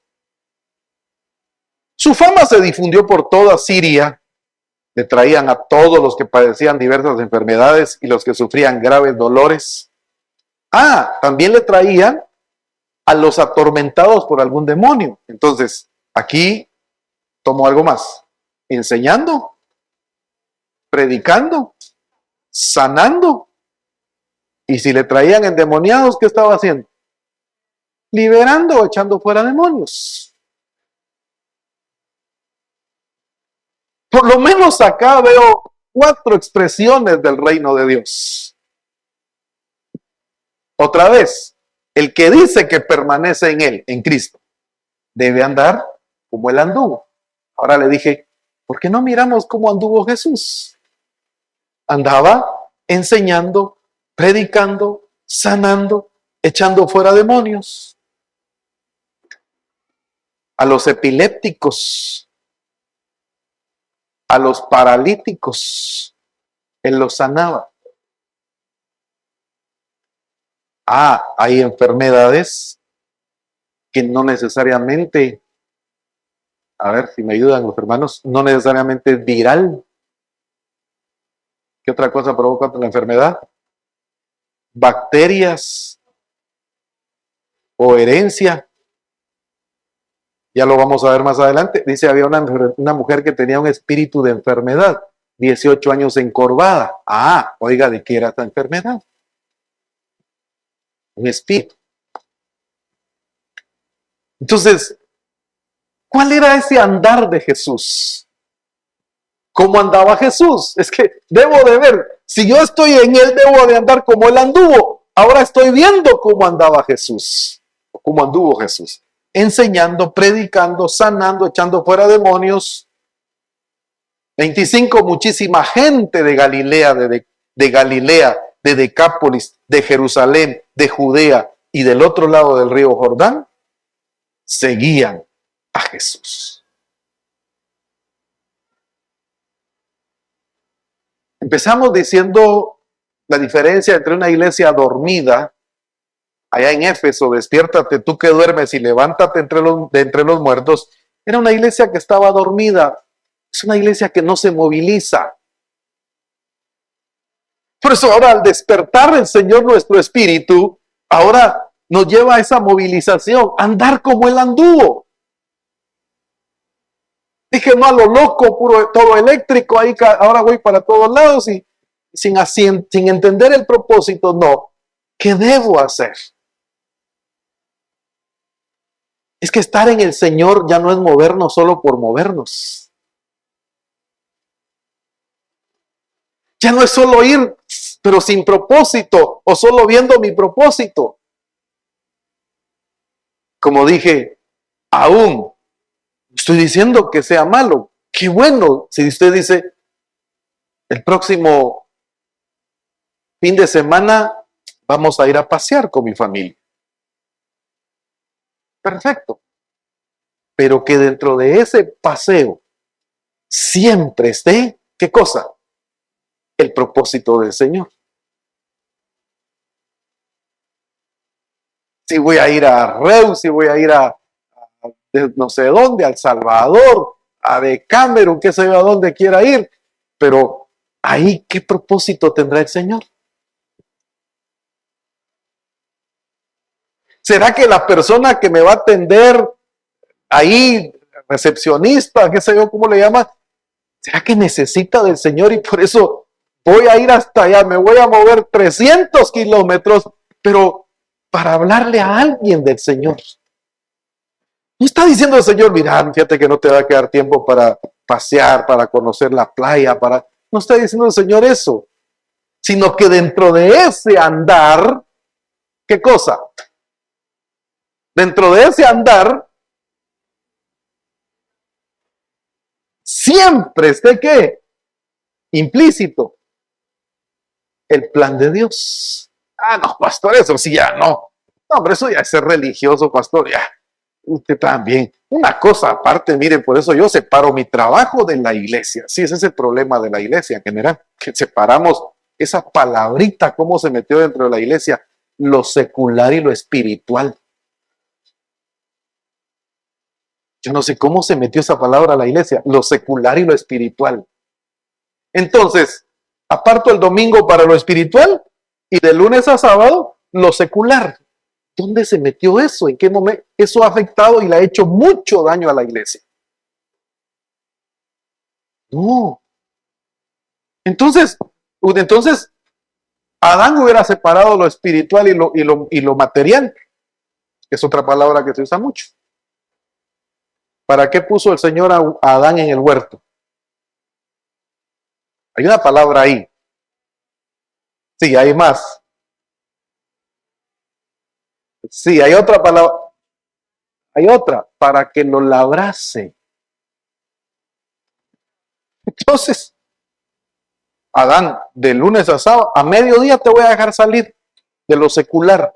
Su fama se difundió por toda Siria. Le traían a todos los que padecían diversas enfermedades y los que sufrían graves dolores. También le traían a los atormentados por algún demonio. Entonces, aquí tomo algo más. Enseñando, predicando, sanando. Y si le traían endemoniados, ¿qué estaba haciendo? Liberando o echando fuera demonios. Por lo menos acá veo 4 expresiones del reino de Dios. Otra vez, el que dice que permanece en Él, en Cristo, debe andar como Él anduvo. Ahora le dije, ¿por qué no miramos cómo anduvo Jesús? Andaba enseñando, predicando, sanando, echando fuera demonios. A los epilépticos, a los paralíticos, Él los sanaba. Hay enfermedades que no necesariamente, a ver si me ayudan los hermanos, no necesariamente es viral. ¿Qué otra cosa provoca la enfermedad? Bacterias o herencia. Ya lo vamos a ver más adelante. Dice, había una mujer que tenía un espíritu de enfermedad, 18 años encorvada. Oiga, ¿de qué era esta enfermedad? Un espíritu. Entonces, ¿cuál era ese andar de Jesús? ¿Cómo andaba Jesús? Es que debo de ver, si yo estoy en Él, debo de andar como Él anduvo. Ahora estoy viendo cómo andaba Jesús, cómo anduvo Jesús. Enseñando, predicando, sanando, echando fuera demonios. 25, muchísima gente de Galilea, de Galilea, de Decápolis, de Jerusalén, de Judea y del otro lado del río Jordán, seguían a Jesús. Empezamos diciendo la diferencia entre una iglesia dormida, allá en Éfeso, despiértate tú que duermes y levántate de entre los muertos. Era una iglesia que estaba dormida, es una iglesia que no se moviliza. Por eso ahora al despertar el Señor nuestro espíritu, ahora nos lleva a esa movilización, andar como Él anduvo. Dije, no a lo loco, puro, todo eléctrico, ahí ahora voy para todos lados y sin entender el propósito, no. ¿Qué debo hacer? Es que estar en el Señor ya no es movernos solo por movernos. Ya no es solo ir, pero sin propósito, o solo viendo mi propósito. Como dije, aún estoy diciendo que sea malo. Qué bueno si usted dice, el próximo fin de semana Vamos a ir a pasear con mi familia. Perfecto. Pero que dentro de ese paseo siempre esté, ¿qué cosa? El propósito del Señor. Si voy a ir a Reus, si voy a ir a no sé dónde, a El Salvador, a Decameron, qué sé yo, a dónde quiera ir, pero ahí, ¿qué propósito tendrá el Señor? ¿Será que la persona que me va a atender ahí, recepcionista, qué sé yo, cómo le llama, será que necesita del Señor y por eso voy a ir hasta allá, me voy a mover 300 kilómetros, pero para hablarle a alguien del Señor? No está diciendo el Señor, mira, fíjate que no te va a quedar tiempo para pasear, para conocer la playa, para... No está diciendo el Señor eso, sino que dentro de ese andar, ¿qué cosa? Dentro de ese andar, siempre esté ¿qué? Implícito el plan de Dios. Ah, no, pastor, eso sí ya no. No, hombre, eso ya es ser religioso, pastor, ya. Usted también. Una cosa aparte, mire, por eso yo separo mi trabajo de la iglesia. Sí, ese es el problema de la iglesia en general, que separamos esa palabrita, cómo se metió dentro de la iglesia, lo secular y lo espiritual. Yo no sé cómo se metió esa palabra a la iglesia, lo secular y lo espiritual. Entonces, aparto el domingo para lo espiritual y de lunes a sábado lo secular. ¿Dónde se metió eso? ¿En qué momento? Eso ha afectado y le ha hecho mucho daño a la iglesia. No. Entonces, Adán hubiera separado lo espiritual y lo material, que es otra palabra que se usa mucho. ¿Para qué puso el Señor a Adán en el huerto? Hay una palabra ahí. Sí, hay más. Sí, hay otra palabra. Hay otra, para que lo labrase. Entonces, Adán, de lunes a sábado, a mediodía te voy a dejar salir de lo secular.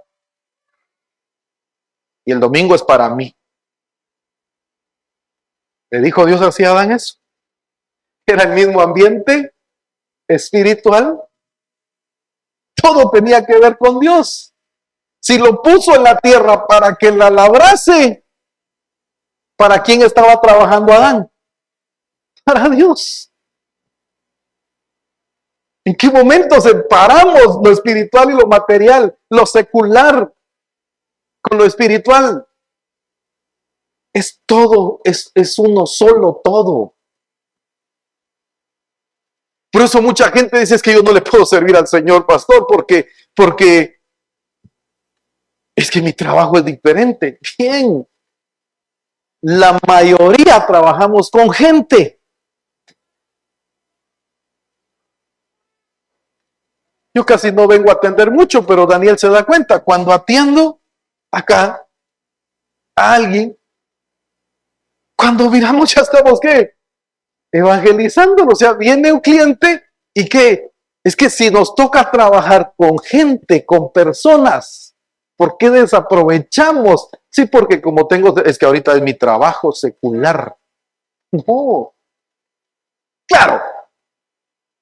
Y el domingo es para mí. ¿Le dijo Dios así a Adán eso? Era el mismo ambiente espiritual. Todo tenía que ver con Dios. Si lo puso en la tierra para que la labrase, ¿para quién estaba trabajando Adán? Para Dios. ¿En qué momento separamos lo espiritual y lo material, lo secular con lo espiritual? Es todo, es uno solo todo. Por eso mucha gente dice, es que yo no le puedo servir al Señor, pastor, porque es que mi trabajo es diferente. Bien, la mayoría trabajamos con gente. Yo casi no vengo a atender mucho, pero Daniel se da cuenta. Cuando atiendo acá a alguien, cuando miramos ya estamos, ¿qué? Evangelizando. O sea, viene un cliente y ¿qué? Es que si nos toca trabajar con gente, con personas, ¿por qué desaprovechamos? Sí, porque como es que ahorita es mi trabajo secular. No. Claro.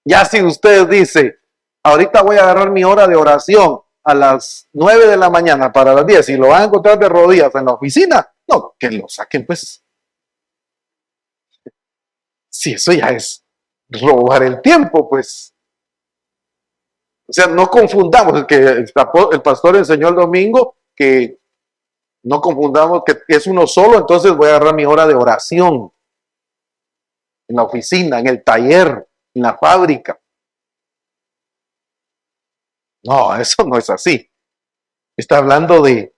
Ya si usted dice, ahorita voy a agarrar mi hora de oración a las 9 de la mañana para las 10 y lo van a encontrar de rodillas en la oficina, no, que lo saquen pues. Si eso ya es robar el tiempo, pues. O sea, no confundamos, que el pastor enseñó el domingo que no confundamos que es uno solo, entonces voy a agarrar mi hora de oración en la oficina, en el taller, en la fábrica. No, eso no es así. Está hablando de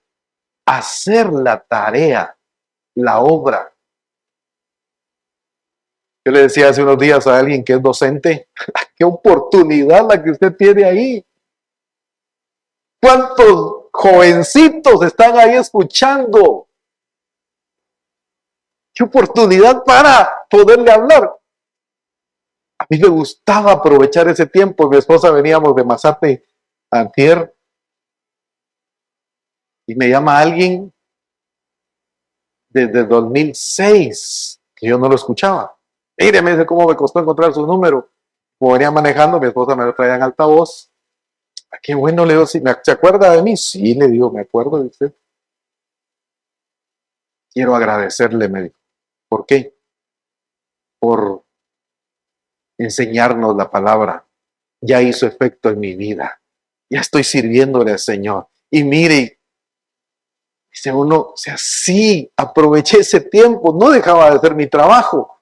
hacer la tarea, la obra. Yo le decía hace unos días a alguien que es docente, qué oportunidad la que usted tiene ahí. ¿Cuántos jovencitos están ahí escuchando? Qué oportunidad para poderle hablar. A mí me gustaba aprovechar ese tiempo. Mi esposa veníamos de Mazate antier Y me llama alguien desde 2006, que yo no lo escuchaba. Mire, me dice cómo me costó encontrar su número. Como venía manejando, mi esposa me lo traía en altavoz. Ah, qué bueno, le digo, ¿se acuerda de mí? Sí, le digo, me acuerdo de usted. Quiero agradecerle, me dijo. ¿Por qué? Por enseñarnos la palabra. Ya hizo efecto en mi vida. Ya estoy sirviéndole al Señor. Y mire, dice uno, o sea, sí, aproveché ese tiempo, no dejaba de hacer mi trabajo.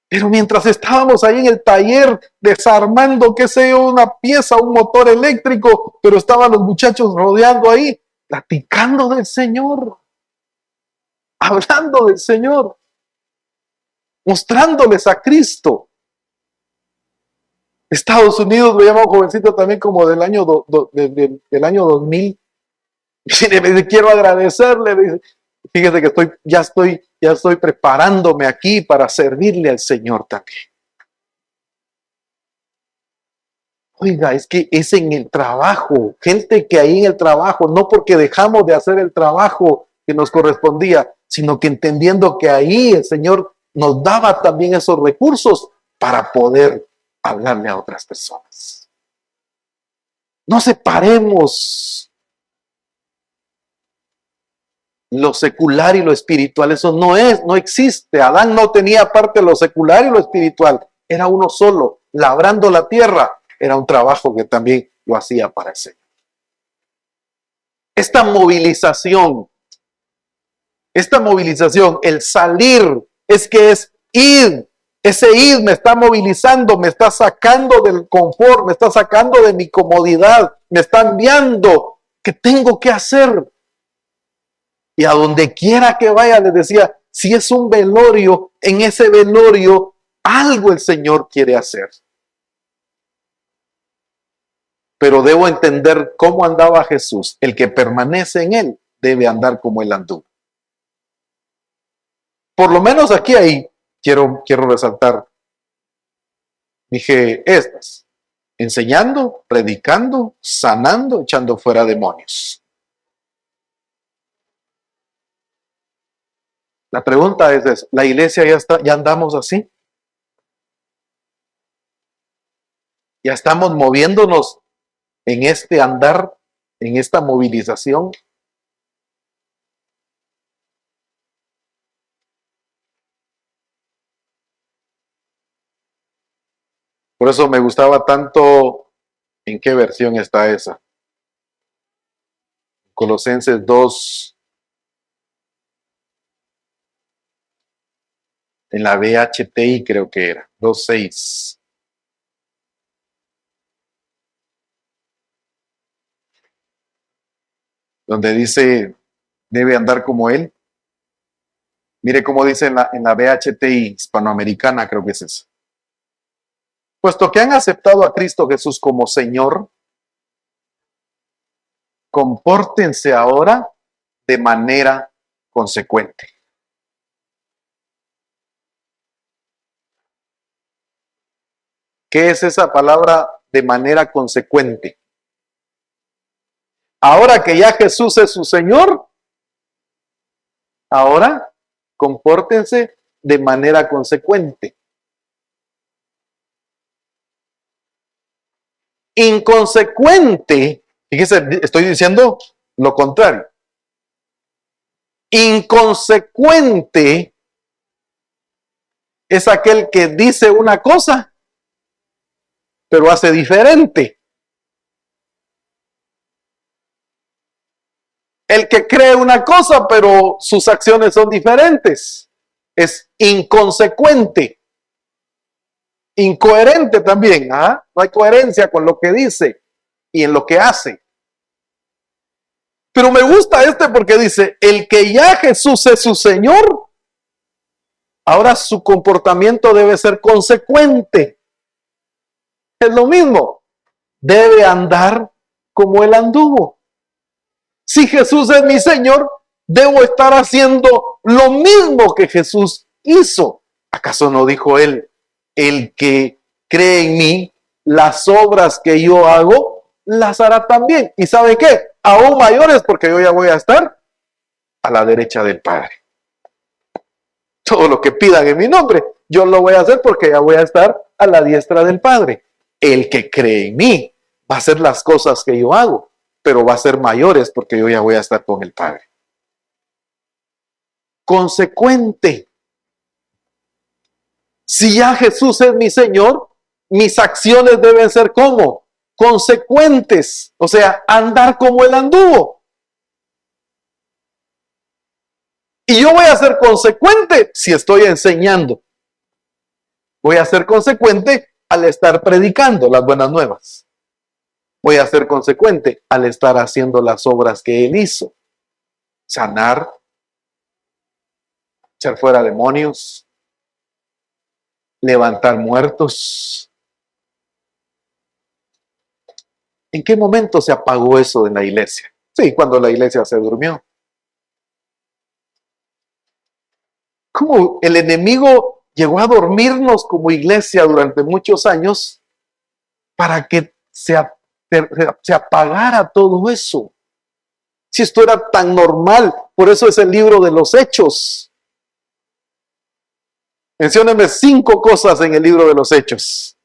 Pero mientras estábamos ahí en el taller desarmando, qué sé yo, una pieza, un motor eléctrico, pero estaban los muchachos rodeando ahí, platicando del Señor, hablando del Señor, mostrándoles a Cristo. Estados Unidos, me llama un jovencito también como del año, del año 2000. Y me dice, quiero agradecerle. Me dice, fíjese que ya estoy preparándome aquí para servirle al Señor también. Oiga, es que es en el trabajo, gente que ahí en el trabajo, no porque dejamos de hacer el trabajo que nos correspondía, sino que entendiendo que ahí el Señor nos daba también esos recursos para poder hablarle a otras personas. No separemos lo secular y lo espiritual, eso no existe. Adán no tenía parte de lo secular y lo espiritual, era uno solo, labrando la tierra. Era un trabajo que también lo hacía para el Señor. Esta movilización, el salir, es ir. Ese ir me está movilizando, me está sacando del confort, me está sacando de mi comodidad, me está enviando. ¿Qué tengo que hacer? Y a donde quiera que vaya, les decía, si es un velorio, en ese velorio algo el Señor quiere hacer. Pero debo entender cómo andaba Jesús. El que permanece en él debe andar como él anduvo. Por lo menos ahí quiero resaltar. Dije estas: enseñando, predicando, sanando, echando fuera demonios. La pregunta es, ¿la iglesia ya andamos así? ¿Ya estamos moviéndonos en este andar, en esta movilización? Por eso me gustaba tanto, ¿en qué versión está esa? Colosenses 2, en la VHTI creo que era, 2:6. Donde dice, debe andar como él. Mire cómo dice en la VHTI hispanoamericana, creo que es eso. Puesto que han aceptado a Cristo Jesús como Señor, compórtense ahora de manera consecuente. ¿Qué es esa palabra de manera consecuente? Ahora que ya Jesús es su Señor, ahora compórtense de manera consecuente. Inconsecuente, fíjese, estoy diciendo lo contrario. Inconsecuente es aquel que dice una cosa, pero hace diferente. El que cree una cosa, pero sus acciones son diferentes, es inconsecuente. Incoherente también, ¿ah? No hay coherencia con lo que dice y en lo que hace. Pero me gusta porque dice, el que ya Jesús es su Señor, ahora su comportamiento debe ser consecuente. Es lo mismo, debe andar como él anduvo. Si Jesús es mi Señor, debo estar haciendo lo mismo que Jesús hizo. ¿Acaso no dijo él, el que cree en mí, las obras que yo hago, las hará también. ¿Y sabe qué? Aún mayores, porque yo ya voy a estar a la derecha del Padre. Todo lo que pidan en mi nombre, yo lo voy a hacer porque ya voy a estar a la diestra del Padre. El que cree en mí va a hacer las cosas que yo hago, pero va a ser mayores porque yo ya voy a estar con el Padre. Consecuente. Si ya Jesús es mi Señor, mis acciones deben ser como consecuentes, o sea, andar como Él anduvo. Y yo voy a ser consecuente si estoy enseñando. Voy a ser consecuente al estar predicando las buenas nuevas. Voy a ser consecuente al estar haciendo las obras que Él hizo. Sanar, echar fuera demonios, levantar muertos. ¿En qué momento se apagó eso en la iglesia? Sí, cuando la iglesia se durmió. ¿Cómo el enemigo llegó a dormirnos como iglesia durante muchos años para que se apagara todo eso? Si esto era tan normal, por eso es el libro de los Hechos. Mencióneme 5 cosas en el libro de los Hechos.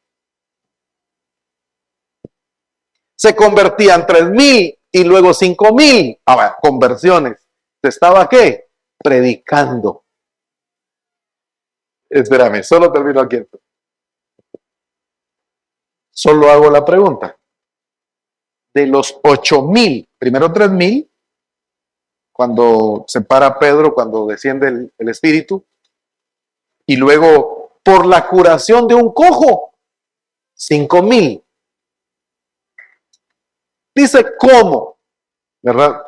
Se convertían 3,000 y luego 5,000. Ahora, conversiones. ¿Se estaba qué? Predicando. Espérame, solo termino aquí. Solo hago la pregunta. De los 8,000, primero 3,000, cuando se para Pedro, cuando desciende el Espíritu, y luego por la curación de un cojo, 5,000. Dice cómo, ¿verdad?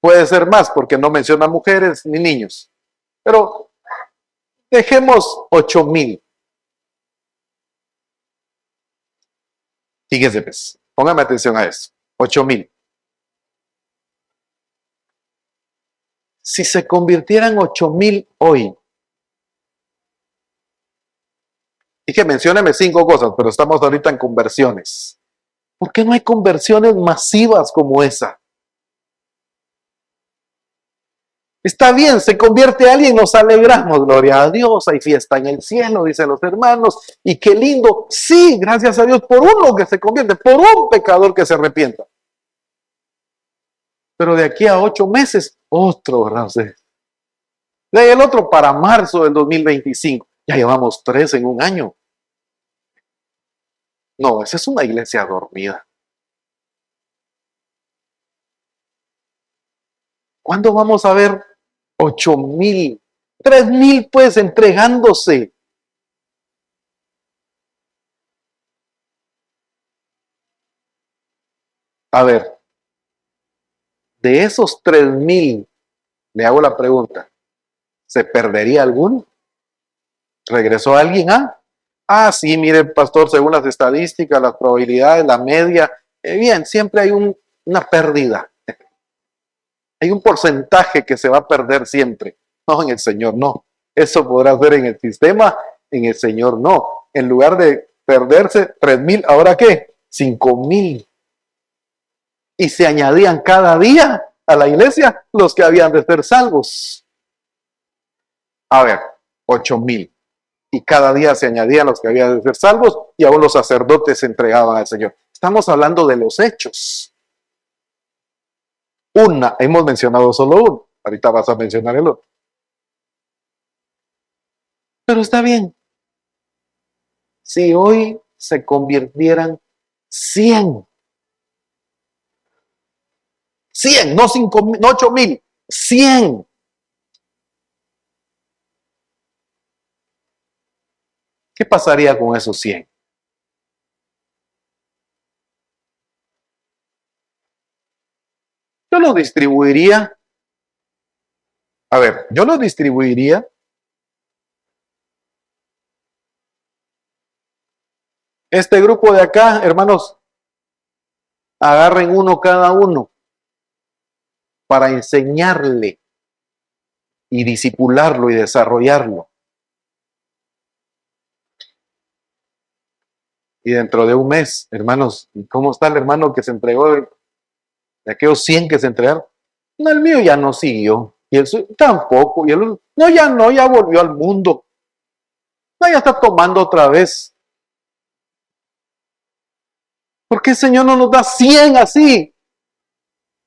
Puede ser más porque no menciona mujeres ni niños, pero dejemos 8,000. Fíjese, pues, póngame atención a eso. 8,000. Si se convirtieran 8,000 hoy, dije, mencióneme 5 cosas, pero estamos ahorita en conversiones. ¿Por qué no hay conversiones masivas como esa? Está bien, se convierte alguien, nos alegramos, gloria a Dios, hay fiesta en el cielo, dicen los hermanos, y qué lindo, sí, gracias a Dios por uno que se convierte, por un pecador que se arrepienta. Pero de aquí a 8 meses, otro, ¿verdad? De ahí el otro para marzo del 2025, ya llevamos 3 en un año. No, esa es una iglesia dormida. ¿Cuándo vamos a ver 8,000, 3,000 pues entregándose? A ver, de esos 3,000, le hago la pregunta, ¿se perdería alguno? ¿Regresó alguien? Sí, mire, pastor, según las estadísticas, las probabilidades, la media, bien, siempre hay una pérdida. Hay un porcentaje que se va a perder siempre. No, en el Señor no. Eso podrá ser en el sistema, en el Señor no. En lugar de perderse 3,000, ¿ahora qué? 5,000. Y se añadían cada día a la iglesia los que habían de ser salvos. A ver, 8,000. Y cada día se añadían los que habían de ser salvos y aún los sacerdotes se entregaban al Señor. Estamos hablando de los hechos. Hemos mencionado solo uno. Ahorita vas a mencionar el otro. Pero está bien. Si hoy se convirtieran 100, no 5,000, no 8,000, 100. ¿Qué pasaría con esos 100? Yo los distribuiría. A ver, yo los distribuiría. Este grupo de acá, hermanos, agarren uno cada uno para enseñarle y disipularlo y desarrollarlo. Y dentro de un mes, hermanos, ¿cómo está el hermano que se entregó de aquellos 100 que se entregaron? No, el mío ya no siguió. Y el suyo tampoco. Y el otro, no, ya no, ya volvió al mundo. No, ya está tomando otra vez. ¿Por qué el Señor no nos da 100 así?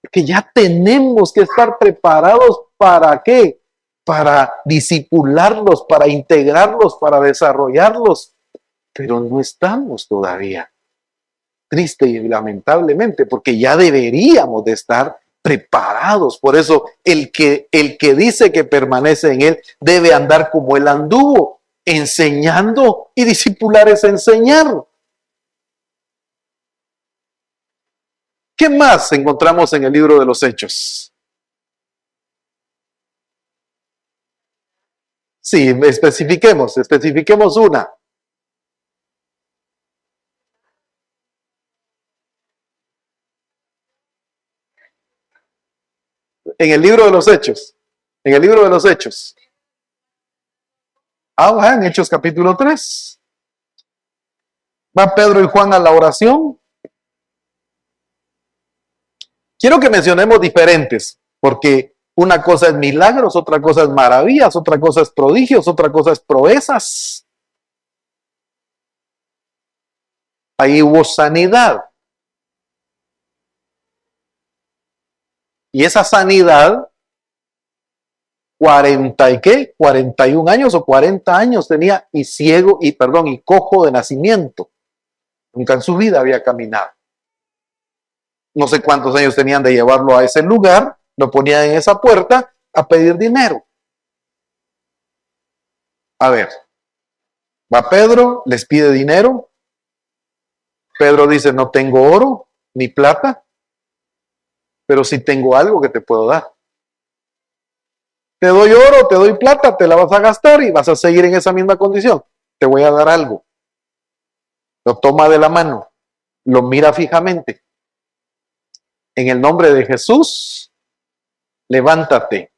Porque ya tenemos que estar preparados ¿para qué? Para disipularlos, para integrarlos, para desarrollarlos. Pero no estamos todavía. Triste y lamentablemente, porque ya deberíamos de estar preparados. Por eso el que dice que permanece en él debe andar como él anduvo, enseñando, y discipular es enseñar. ¿Qué más encontramos en el libro de los Hechos? Sí, especifiquemos una. En el libro de los Hechos. En el libro de los Hechos. En Hechos capítulo 3. Va Pedro y Juan a la oración. Quiero que mencionemos diferentes, porque una cosa es milagros, otra cosa es maravillas, otra cosa es prodigios, otra cosa es proezas. Ahí hubo sanidad. Y esa sanidad, 41 años o 40 años tenía, y ciego, y cojo de nacimiento. Nunca en su vida había caminado. No sé cuántos años tenían de llevarlo a ese lugar, lo ponían en esa puerta a pedir dinero. A ver, va Pedro, les pide dinero. Pedro dice, no tengo oro ni plata, pero sí tengo algo que te puedo dar. Te doy oro, te doy plata, te la vas a gastar y vas a seguir en esa misma condición. Te voy a dar algo. Lo toma de la mano, lo mira fijamente. En el nombre de Jesús, levántate.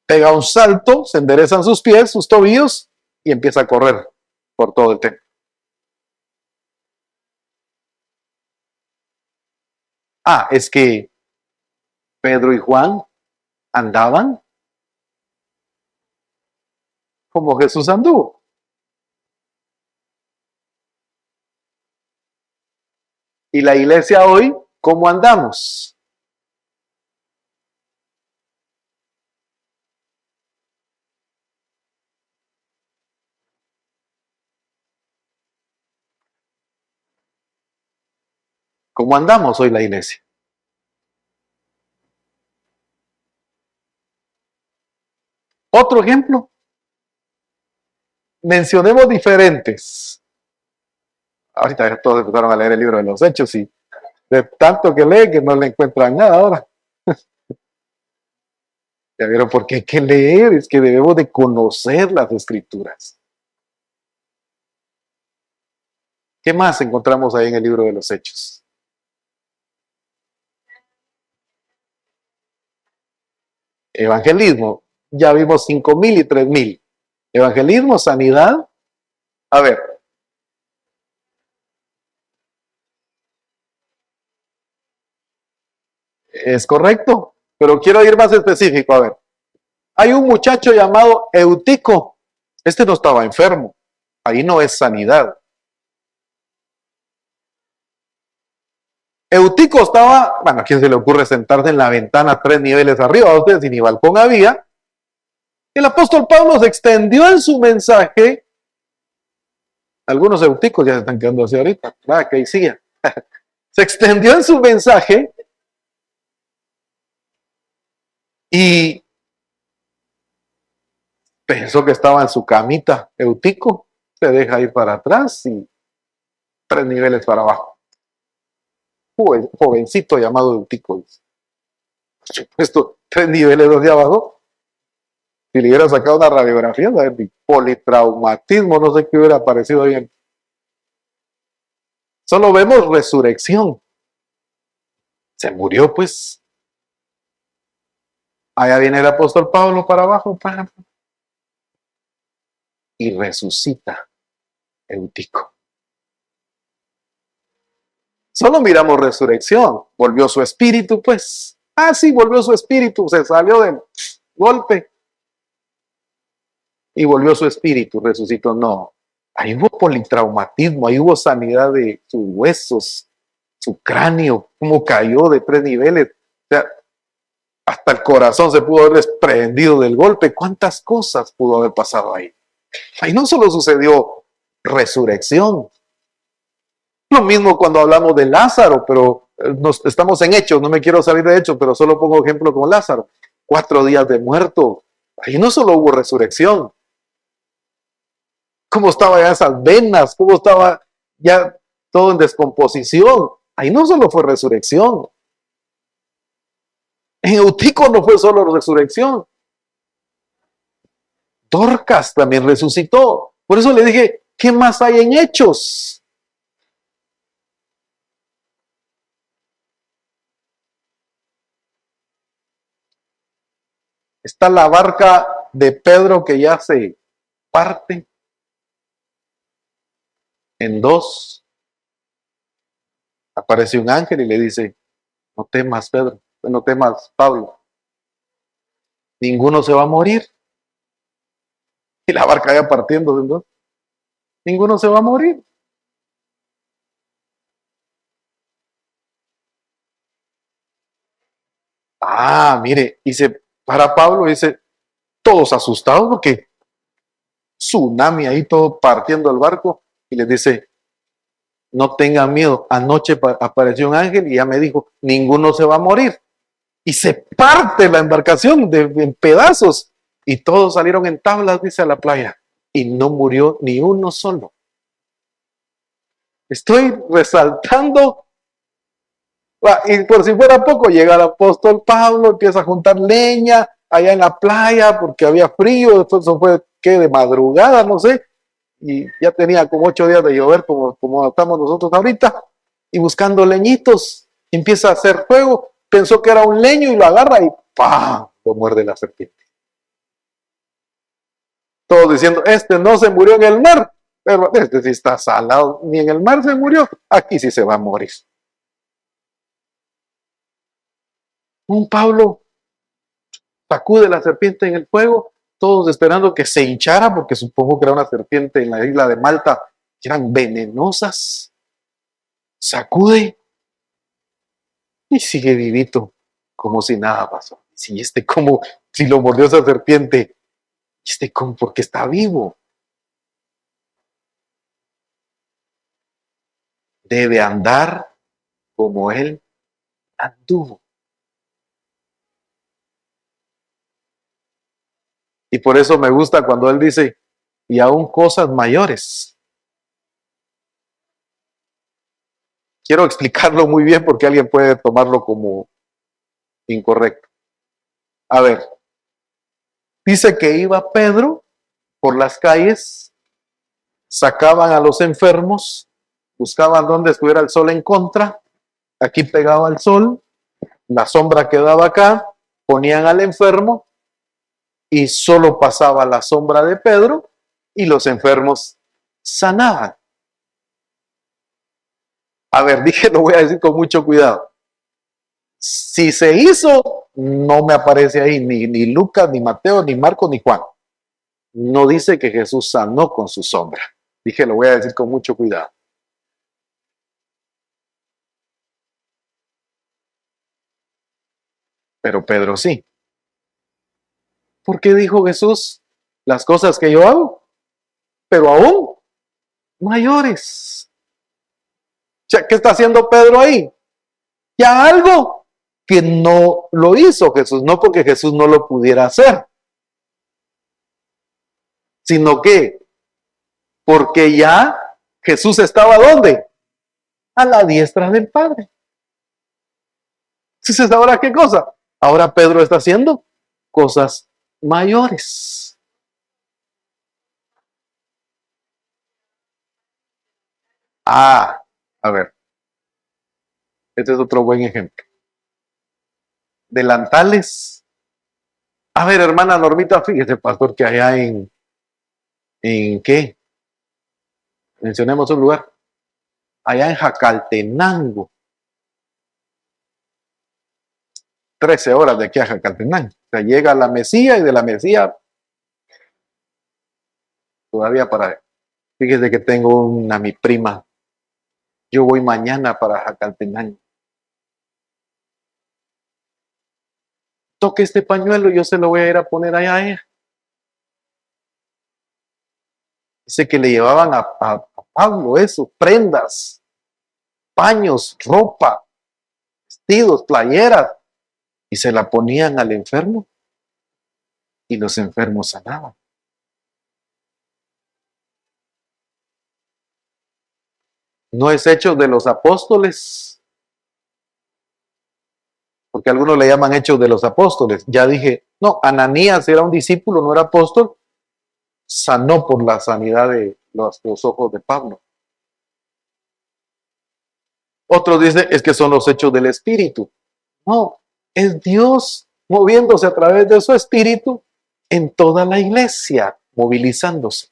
Pega un salto, se enderezan sus pies, sus tobillos y empieza a correr por todo el templo. Es que Pedro y Juan andaban como Jesús anduvo. Y la iglesia hoy, ¿cómo andamos? ¿Cómo andamos hoy la iglesia? Otro ejemplo. Mencionemos diferentes. Ahorita ya todos empezaron a leer el libro de los Hechos y de tanto que leen que no le encuentran nada ahora. Ya vieron por qué hay que leer, es que debemos de conocer las escrituras. ¿Qué más encontramos ahí en el libro de los Hechos? Evangelismo, ya vimos 5,000 y 3,000. Evangelismo, sanidad. A ver. Es correcto, pero quiero ir más específico. A ver. Hay un muchacho llamado Eutico. Este no estaba enfermo. Ahí no es sanidad. Eutico estaba, ¿a quién se le ocurre sentarse en la ventana 3 niveles arriba? A ustedes, si ni balcón había. El apóstol Pablo se extendió en su mensaje. Algunos euticos ya se están quedando así ahorita. Que ahí sigue. Se extendió en su mensaje y pensó que estaba en su camita. Eutico se deja ir para atrás y 3 niveles para abajo. Jovencito llamado Eutico. Por supuesto, 3 niveles hacia abajo. Si le hubiera sacado una radiografía, de politraumatismo, no sé qué hubiera parecido bien. Solo vemos resurrección. Se murió, pues. Allá viene el apóstol Pablo para abajo, y resucita. Eutico. Solo miramos resurrección. Volvió su espíritu, pues. Ah, sí, volvió su espíritu. Se salió del golpe y volvió su espíritu. Resucitó. No. Ahí hubo politraumatismo. Ahí hubo sanidad de sus huesos, su cráneo, cómo cayó de 3 niveles. O sea, hasta el corazón se pudo haber desprendido del golpe. ¿Cuántas cosas pudo haber pasado ahí? Ahí no solo sucedió resurrección. Lo mismo cuando hablamos de Lázaro, pero estamos en Hechos, no me quiero salir de Hechos, pero solo pongo ejemplo con Lázaro. 4 días de muerto. Ahí no solo hubo resurrección. ¿Cómo estaban ya esas venas? ¿Cómo estaba ya todo en descomposición? Ahí no solo fue resurrección. En Eutico no fue solo resurrección. Dorcas también resucitó. Por eso le dije, ¿qué más hay en Hechos? Está la barca de Pedro que ya se parte en 2. Aparece un ángel y le dice, no temas, Pedro, no temas, Pablo. Ninguno se va a morir. Y la barca ya partiendo en 2. Ninguno se va a morir. Ah, mire, dice, para Pablo, dice, todos asustados porque tsunami ahí todo partiendo el barco y les dice, no tengan miedo, anoche apareció un ángel y ya me dijo, ninguno se va a morir. Y se parte la embarcación en pedazos y todos salieron en tablas, dice, a la playa y no murió ni uno solo. Estoy resaltando. Y por si fuera poco, llega el apóstol Pablo, empieza a juntar leña allá en la playa porque había frío, después eso fue que de madrugada, no sé, y ya tenía como 8 días de llover como estamos nosotros ahorita, y buscando leñitos, empieza a hacer fuego, pensó que era un leño y lo agarra y ¡pam! Lo muerde la serpiente. Todos diciendo, este no se murió en el mar, pero este sí está salado, ni en el mar se murió, aquí sí se va a morir. Un Pablo sacude la serpiente en el fuego, todos esperando que se hinchara, porque supongo que era una serpiente en la isla de Malta, que eran venenosas. Sacude y sigue vivito, como si nada pasó. Si como, si lo mordió esa serpiente, como porque está vivo. Debe andar como él anduvo. Y por eso me gusta cuando él dice, y aún cosas mayores. Quiero explicarlo muy bien porque alguien puede tomarlo como incorrecto. A ver, dice que iba Pedro por las calles, sacaban a los enfermos, buscaban donde estuviera el sol en contra, aquí pegaba el sol, la sombra quedaba acá, ponían al enfermo y solo pasaba la sombra de Pedro y los enfermos sanaban. A ver, dije, lo voy a decir con mucho cuidado. Si se hizo, no me aparece ahí ni Lucas, ni Mateo, ni Marcos, ni Juan. No dice que Jesús sanó con su sombra. Dije, lo voy a decir con mucho cuidado. Pero Pedro sí. ¿Por qué dijo Jesús las cosas que yo hago? Pero aún mayores. O sea, ¿qué está haciendo Pedro ahí? Ya algo que no lo hizo Jesús, no porque Jesús no lo pudiera hacer, sino que porque ya Jesús estaba ¿dónde? A la diestra del Padre. Entonces, ¿ahora qué cosa? Ahora Pedro está haciendo cosas mayores. Ah, a ver, este es otro buen ejemplo. Delantales. A ver, hermana Normita, fíjese, pastor, que allá ¿en qué? Mencionemos un lugar. Allá en Jacaltenango. 13 horas de aquí a Jacaltenango. O sea, llega a la Mesía y de la Mesía todavía para... Fíjese que tengo mi prima. Yo voy mañana para Jacaltenango. Toque este pañuelo, yo se lo voy a ir a poner allá a ella. Dice que le llevaban a Pablo eso, prendas, paños, ropa, vestidos, playeras, y se la ponían al enfermo y los enfermos sanaban. No es Hechos de los Apóstoles, porque algunos le llaman Hechos de los Apóstoles. Ya dije, no, Ananías era un discípulo, no era apóstol, sanó por la sanidad de los ojos de Pablo. Otros dicen, es que son los hechos del Espíritu. No, es Dios moviéndose a través de su Espíritu en toda la iglesia, movilizándose.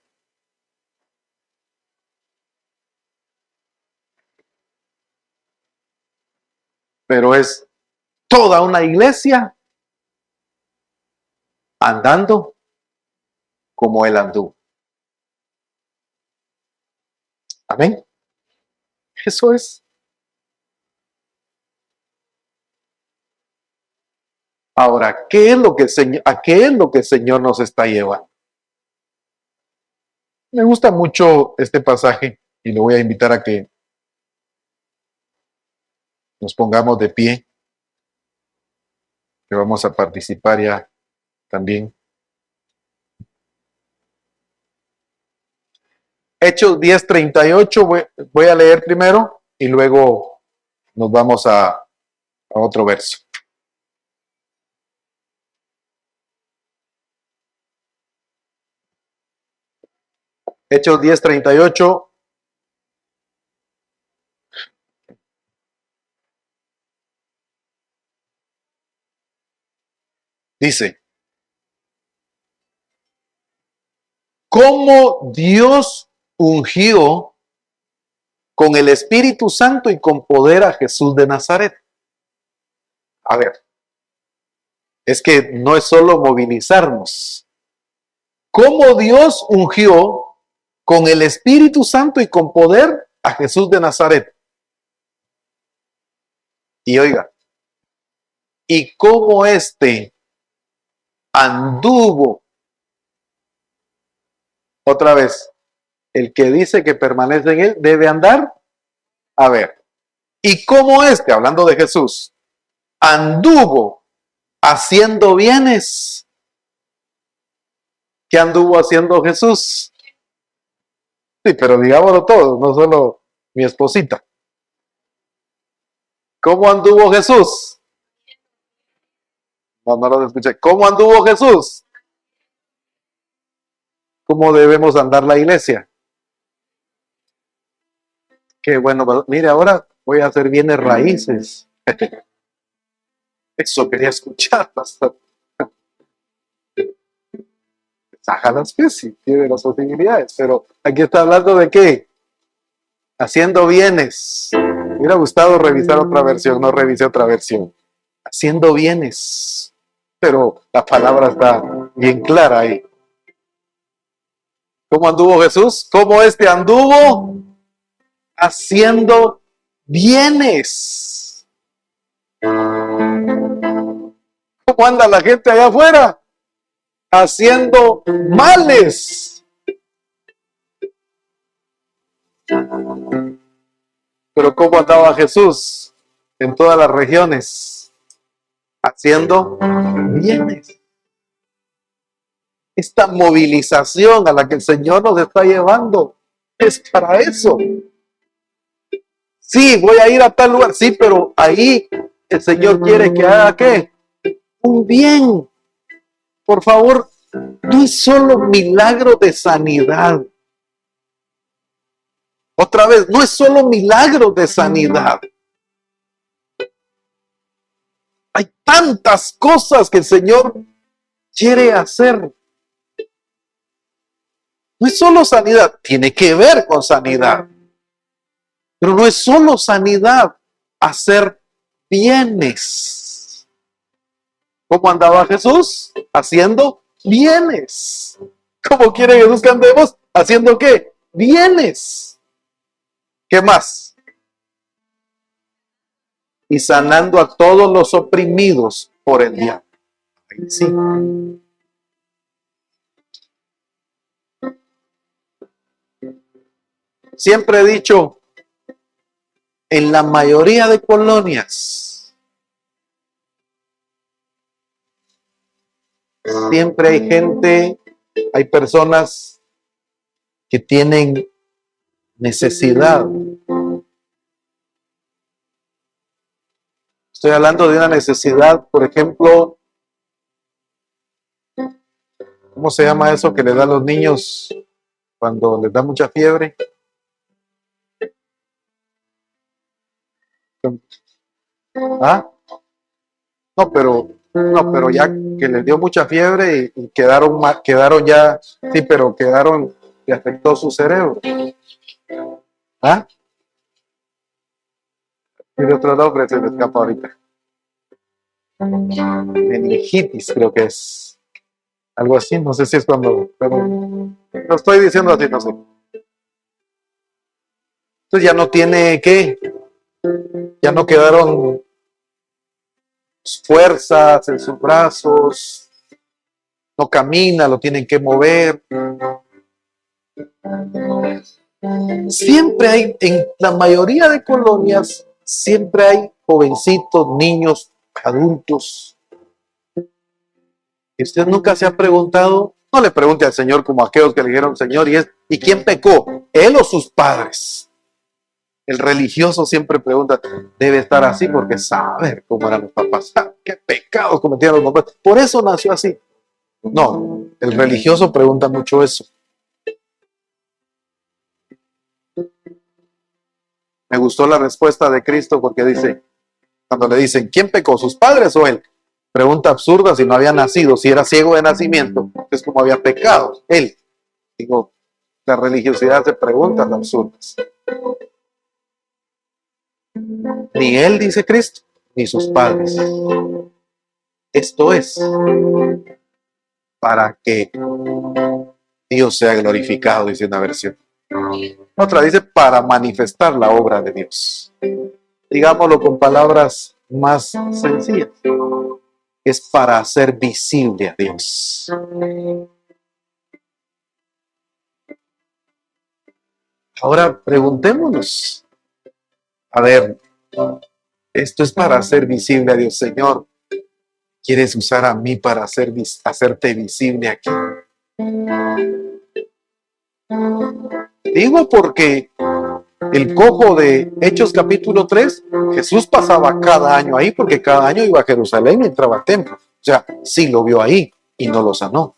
Pero es toda una iglesia andando como él anduvo. Amén. Eso es. Ahora, ¿a qué es lo que el Señor nos está llevando? Me gusta mucho este pasaje y le voy a invitar a que nos pongamos de pie, que vamos a participar ya también. Hechos 10:38, voy a leer primero y luego nos vamos a otro verso. Hechos 10:38. Dice, ¿cómo Dios ungió con el Espíritu Santo y con poder a Jesús de Nazaret? A ver, es que no es solo movilizarnos. ¿Cómo Dios ungió con el Espíritu Santo y con poder a Jesús de Nazaret? Y oiga, ¿y cómo anduvo? Otra vez, el que dice que permanece en él debe andar. A ver, ¿y cómo hablando de Jesús, anduvo haciendo bienes? ¿Qué anduvo haciendo Jesús? Sí, pero digámoslo todo, no solo mi esposita. ¿Cómo anduvo Jesús? No lo escuché. ¿Cómo anduvo Jesús? ¿Cómo debemos andar la iglesia? Que bueno, mire, ahora voy a hacer bienes raíces. Eso quería escuchar, pastor. Sájalas que sí, tiene las posibilidades, pero aquí está hablando de qué? Haciendo bienes. Me hubiera gustado revisar otra versión, no revisé otra versión. Haciendo bienes. Pero la palabra está bien clara ahí. ¿Cómo anduvo Jesús? ¿Cómo anduvo? Haciendo bienes. ¿Cómo anda la gente allá afuera? Haciendo males. Pero ¿cómo andaba Jesús en todas las regiones? Haciendo bienes. Esta movilización a la que el Señor nos está llevando es para eso. Sí, voy a ir a tal lugar, sí, pero ahí el Señor quiere que haga ¿qué? Un bien. Por favor, no es solo milagro de sanidad. Otra vez, no es solo milagro de sanidad. Hay tantas cosas que el Señor quiere hacer. No No es solo sanidad, tiene que ver con sanidad. Pero no es solo sanidad, hacer bienes. ¿Cómo andaba Jesús? Haciendo bienes. ¿Cómo quiere Jesús que andemos? ¿Haciendo qué? Bienes. ¿Qué más? Y sanando a todos los oprimidos por el diablo. Ahí sí. Siempre he dicho, en la mayoría de colonias, siempre hay gente, hay personas que tienen necesidad. Estoy hablando de una necesidad, por ejemplo, ¿cómo se llama eso que le da a los niños cuando les da mucha fiebre? ¿Ah? No, pero ya que les dio mucha fiebre y quedaron ya, sí, pero quedaron, le afectó su cerebro. ¿Ah? Tiene otro nombre, se me escapa ahorita. Meningitis, creo que es. Algo así, no sé si es cuando, pero lo estoy diciendo así, no sé. Entonces ya no tiene, ¿qué? Ya no quedaron fuerzas en sus brazos, no camina, lo tienen que mover. Siempre hay, en la mayoría de colonias, siempre hay jovencitos, niños, adultos. ¿Y usted nunca se ha preguntado? No le pregunte al Señor como aquellos que le dijeron, Señor, ¿y quién pecó? ¿Él o sus padres? El religioso siempre pregunta, debe estar así porque sabe cómo eran los papás. ¿Qué pecados cometían los papás? Por eso nació así. No, el religioso pregunta mucho eso. Me gustó la respuesta de Cristo porque dice, cuando le dicen, ¿quién pecó, sus padres o él? Pregunta absurda, si no había nacido, si era ciego de nacimiento, es como había pecado. Él. Digo, la religiosidad se preguntas absurdas. Ni él, dice Cristo, ni sus padres. Esto es para que Dios sea glorificado, dice una versión. Otra dice para manifestar la obra de Dios. Digámoslo con palabras más sencillas. Es para hacer visible a Dios. Ahora preguntémonos. A ver, esto es para hacer visible a Dios, Señor. ¿Quieres usar a mí para hacerte visible aquí? Digo porque el cojo de Hechos capítulo 3, Jesús pasaba cada año ahí porque cada año iba a Jerusalén y entraba al templo. O sea, sí lo vio ahí y no lo sanó.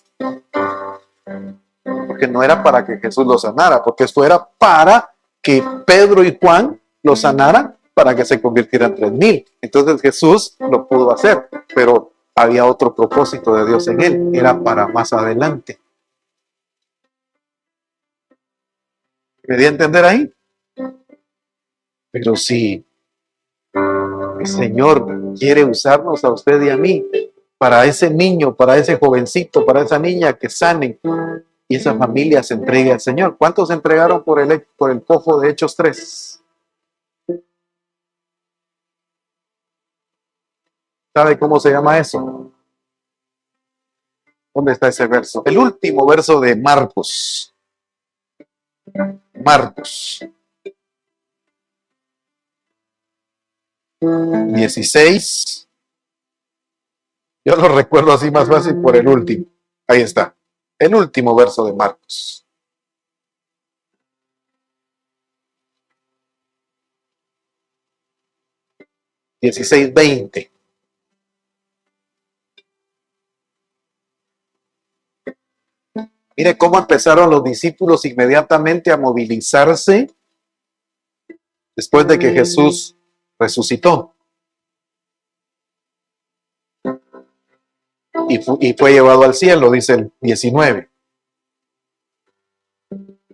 Porque no era para que Jesús lo sanara, porque esto era para que Pedro y Juan lo sanaran para que se convirtieran 3,000. Entonces Jesús lo pudo hacer, pero había otro propósito de Dios en él, era para más adelante. ¿Me di a entender ahí? Pero si el Señor quiere usarnos a usted y a mí, para ese niño, para ese jovencito, para esa niña que sanen y esa familia se entregue al Señor. ¿Cuántos se entregaron por el cojo de Hechos 3? ¿Sabe cómo se llama eso? ¿Dónde está ese verso? El último verso de Marcos. Marcos 16. Yo lo recuerdo así más fácil por el último. Ahí está. El último verso de Marcos. 16:20. Mire cómo empezaron los discípulos inmediatamente a movilizarse después de que Jesús resucitó. Y fue llevado al cielo, dice el 19.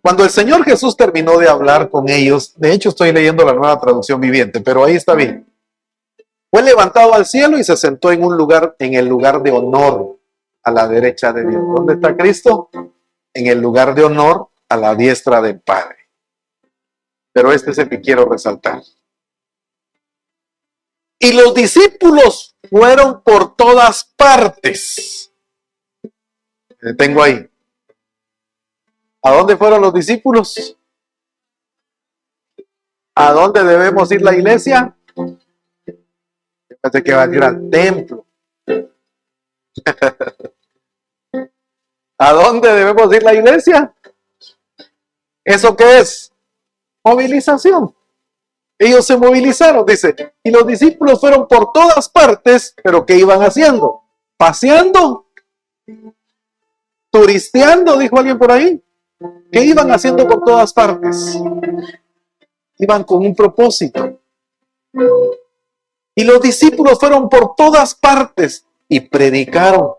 Cuando el Señor Jesús terminó de hablar con ellos, de hecho estoy leyendo la Nueva Traducción Viviente, pero ahí está bien. Fue levantado al cielo y se sentó en un lugar, en el lugar de honor a la derecha de Dios. ¿Dónde está Cristo? En el lugar de honor a la diestra del Padre. Pero este es el que quiero resaltar. Y los discípulos fueron por todas partes. Me detengo ahí. ¿A dónde fueron los discípulos? ¿A dónde debemos ir la iglesia? Fíjate que va a ir al templo. ¿A dónde debemos ir la iglesia? ¿Eso qué es? Movilización. Ellos se movilizaron, dice, y los discípulos fueron por todas partes, pero ¿qué iban haciendo? ¿Paseando? ¿Turisteando? Dijo alguien por ahí. ¿Qué iban haciendo por todas partes? Iban con un propósito. Y los discípulos fueron por todas partes y predicaron.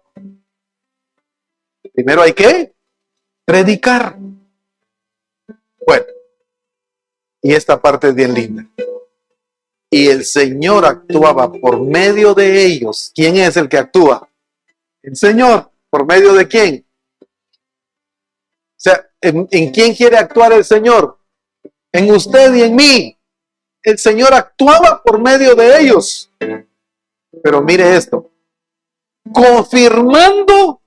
Primero hay que predicar. Bueno, y esta parte es bien linda. Y el Señor actuaba por medio de ellos. ¿Quién es el que actúa? El Señor. ¿Por medio de quién? O sea, ¿en quién quiere actuar el Señor? En usted y en mí. El Señor actuaba por medio de ellos. Pero mire esto. Confirmando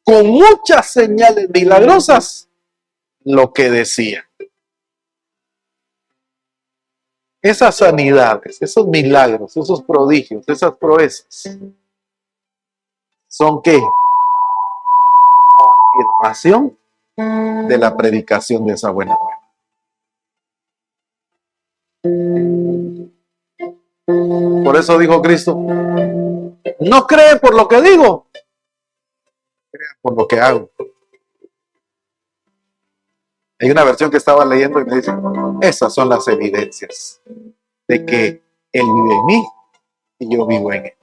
con muchas señales milagrosas lo que decía. Esas sanidades, esos milagros, esos prodigios, esas proezas, ¿son qué? Confirmación de la predicación de esa buena nueva. Por eso dijo Cristo, no creen por lo que digo, crean por lo que hago. Hay una versión que estaba leyendo y me dice, esas son las evidencias de que Él vive en mí y yo vivo en Él.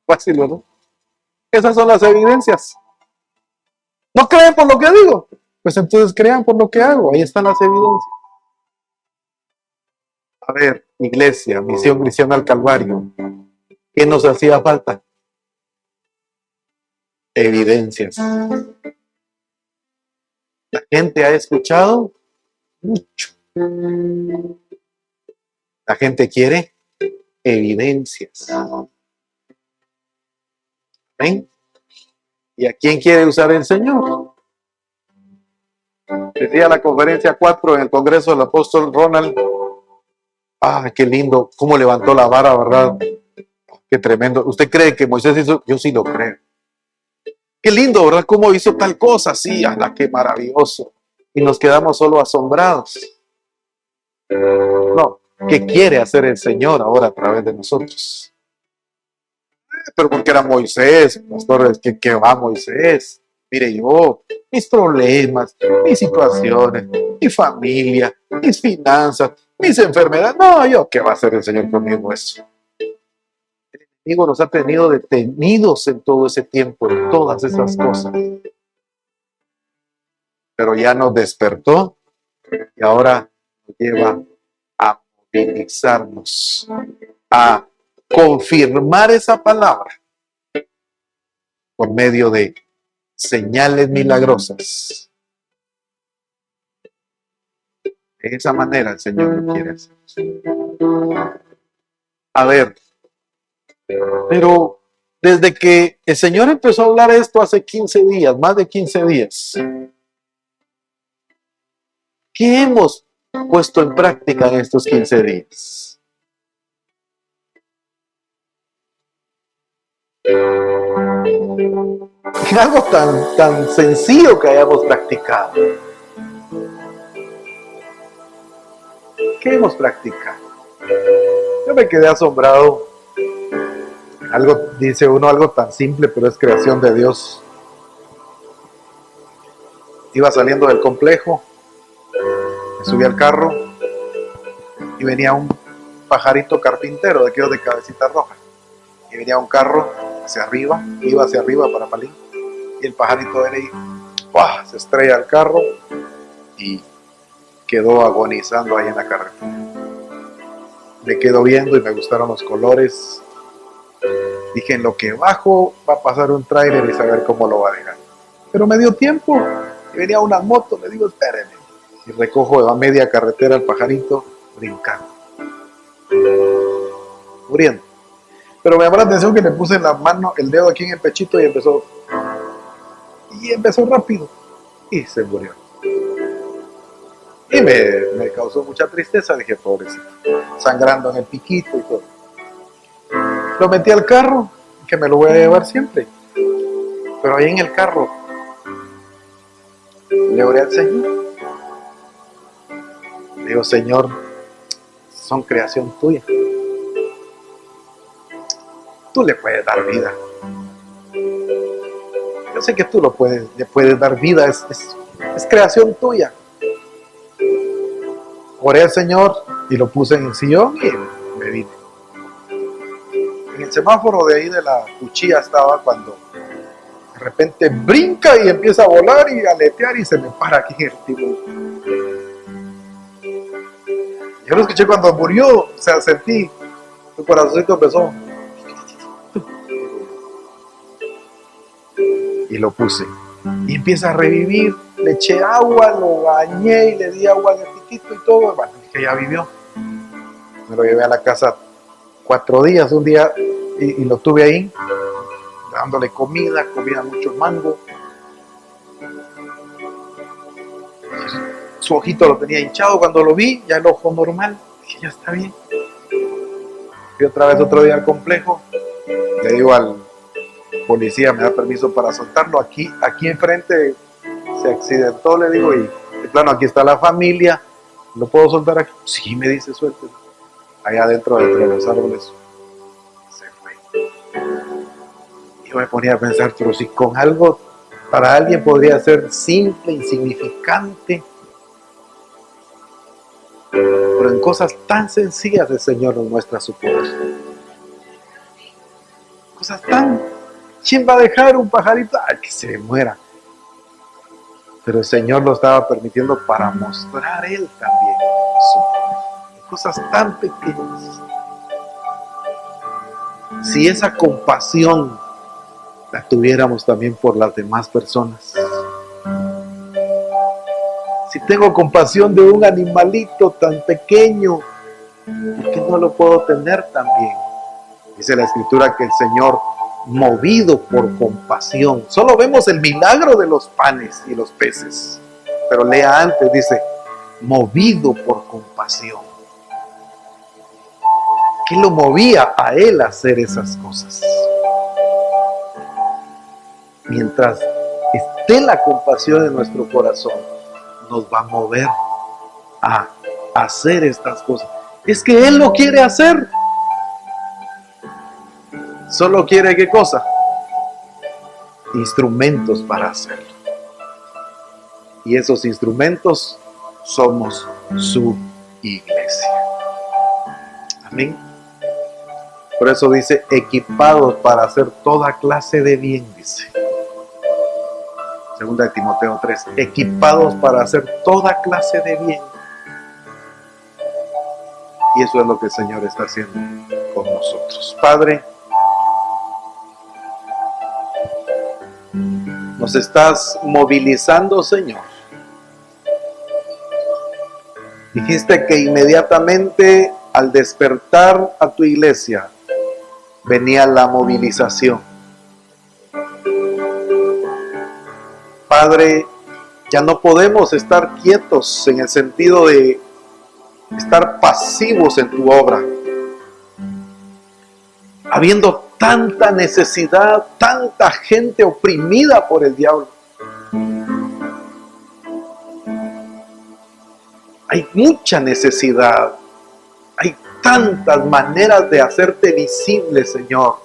Fácil, ¿no? Esas son las evidencias. ¿No creen por lo que digo? Pues entonces crean por lo que hago. Ahí están las evidencias. A ver, iglesia, Misión Cristiana al Calvario. ¿Qué nos hacía falta? Evidencias. La gente ha escuchado mucho. La gente quiere evidencias. ¿Ven? ¿Y a quién quiere usar el Señor? Decía la conferencia 4 en el Congreso del Apóstol Ronald. ¡Ah, qué lindo! ¿Cómo levantó la vara, verdad? ¡Qué tremendo! ¿Usted cree que Moisés hizo? Yo sí lo creo. Qué lindo, ¿verdad? ¿Cómo hizo tal cosa? Sí, ¡ala, qué maravilloso! Y nos quedamos solo asombrados. No, ¿qué quiere hacer el Señor ahora a través de nosotros? Pero porque era Moisés, pastor, ¿qué va Moisés? Mire yo, mis problemas, mis situaciones, mi familia, mis finanzas, mis enfermedades. No, yo, ¿qué va a hacer el Señor conmigo eso? El enemigo nos ha tenido detenidos en todo ese tiempo, en todas esas cosas. Pero ya nos despertó y ahora nos lleva a movilizarnos, a confirmar esa palabra por medio de señales milagrosas. De esa manera el Señor lo quiere hacer. A ver, pero desde que el Señor empezó a hablar esto hace 15 días, más de 15 días, ¿qué hemos puesto en práctica en estos 15 días? Algo tan sencillo que hayamos practicado. ¿Qué hemos practicado? Yo me quedé asombrado. Algo, dice uno, algo tan simple, pero es creación de Dios. Iba saliendo del complejo, me subí al carro y venía un pajarito carpintero, de aquellos de cabecita roja. Y venía un carro hacia arriba, iba hacia arriba para Palín, y el pajarito viene y ¡pah!, se estrella el carro y quedó agonizando ahí en la carretera. Me quedo viendo y me gustaron los colores. Dije, en lo que bajo va a pasar un tráiler y saber cómo lo va a dejar. Pero me dio tiempo. Y venía una moto, le digo, espéreme. Y recojo a media carretera al pajarito, brincando. Muriendo. Pero me llamó la atención que le puse la mano, el dedo aquí en el pechito y empezó rápido. Y se murió. Y me causó mucha tristeza. Dije, pobrecito, sangrando en el piquito y todo. Lo metí al carro, que me lo voy a llevar siempre. Pero ahí en el carro le oré al Señor. Le digo, Señor, son creación tuya. Tú le puedes dar vida. Yo sé que tú le puedes dar vida, es creación tuya. Oré al Señor y lo puse en el sillón y me vine. En el semáforo de ahí de la cuchilla estaba cuando de repente brinca y empieza a volar y a aletear y se me para aquí en el timón. Yo lo escuché cuando murió, o sea, sentí, tu corazoncito empezó. Y lo puse. Y empieza a revivir, le eché agua, lo bañé y le di agua en el piquito y todo. Bueno, que ya vivió. Me lo llevé a la casa 4 días, un día, y lo tuve ahí, dándole comida mucho mango. Su ojito lo tenía hinchado, cuando lo vi, ya el ojo normal, dije, ya está bien. Fui otra vez otro día al complejo, le digo al policía, me da permiso para soltarlo, aquí enfrente se accidentó, le digo, y de plano aquí está la familia, ¿lo puedo soltar aquí? Sí, me dice, suéltelo. Allá adentro de los árboles se fue. Yo me ponía a pensar, pero si con algo para alguien podría ser simple, insignificante, pero en cosas tan sencillas el Señor nos muestra su poder. Cosas tan... ¿Quién va a dejar un pajarito? ¡Ay, que se muera! Pero el Señor lo estaba permitiendo para mostrar Él también su poder. Cosas tan pequeñas. Si esa compasión la tuviéramos también por las demás personas. Si tengo compasión de un animalito tan pequeño, ¿por qué no lo puedo tener también? Dice la Escritura que el Señor, movido por compasión, solo vemos el milagro de los panes y los peces, pero lea antes, dice, movido por compasión. ¿Qué lo movía a Él a hacer esas cosas? Mientras esté la compasión en nuestro corazón, nos va a mover a hacer estas cosas. Es que Él lo quiere hacer. Solo quiere, ¿qué cosa? Instrumentos para hacerlo. Y esos instrumentos somos su iglesia. Amén. Por eso dice, equipados para hacer toda clase de bien, dice. Segunda de Timoteo 3, equipados para hacer toda clase de bien. Y eso es lo que el Señor está haciendo con nosotros. Padre, nos estás movilizando, Señor. Dijiste que inmediatamente al despertar a tu iglesia venía la movilización. Padre, ya no podemos estar quietos en el sentido de estar pasivos en tu obra. Habiendo tanta necesidad, tanta gente oprimida por el diablo. Hay mucha necesidad. Hay tantas maneras de hacerte visible, Señor.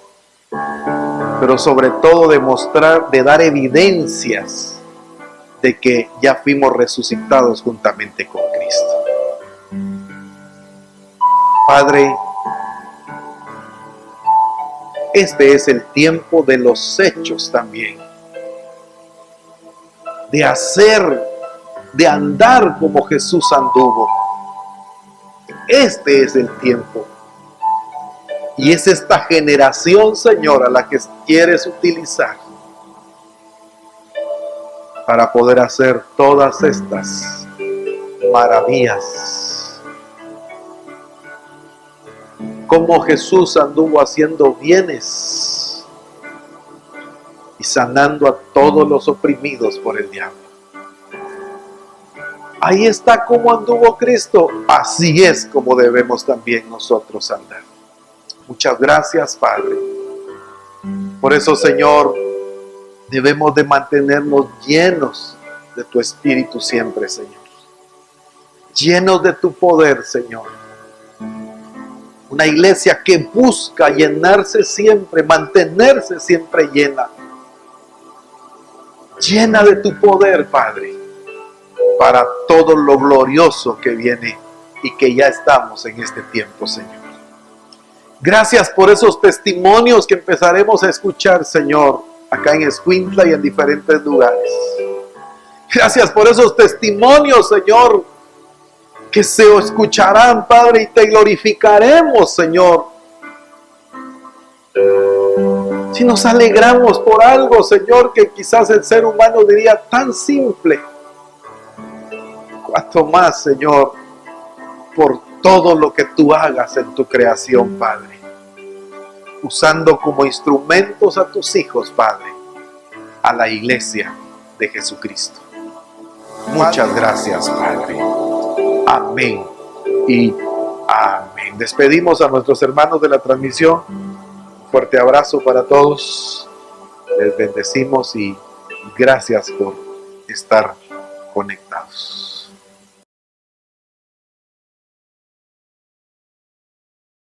Pero sobre todo de mostrar, de dar evidencias de que ya fuimos resucitados juntamente con Cristo. Padre, este es el tiempo de los hechos también. De hacer de andar como Jesús anduvo. Este es el tiempo. Y es esta generación, Señor, a la que quieres utilizar para poder hacer todas estas maravillas. Como Jesús anduvo haciendo bienes y sanando a todos los oprimidos por el diablo. Ahí está como anduvo Cristo. Así es como debemos también nosotros andar. Muchas gracias, Padre. Por eso, Señor, debemos de mantenernos llenos de tu Espíritu siempre, Señor. Llenos de tu poder, Señor. Una iglesia que busca llenarse siempre, mantenerse siempre llena. Llena de tu poder, Padre, para todo lo glorioso que viene y que ya estamos en este tiempo, Señor. Gracias por esos testimonios que empezaremos a escuchar, Señor, acá en Escuintla y en diferentes lugares. Gracias por esos testimonios, Señor, que se escucharán, Padre, y te glorificaremos, Señor. Si nos alegramos por algo, Señor, que quizás el ser humano diría tan simple, cuanto más, Señor, por todo lo que tú hagas en tu creación, Padre, usando como instrumentos a tus hijos, Padre, a la iglesia de Jesucristo. Muchas gracias, Padre. Amén y amén. Despedimos a nuestros hermanos de la transmisión. Un fuerte abrazo para todos. Les bendecimos y gracias por estar conectados.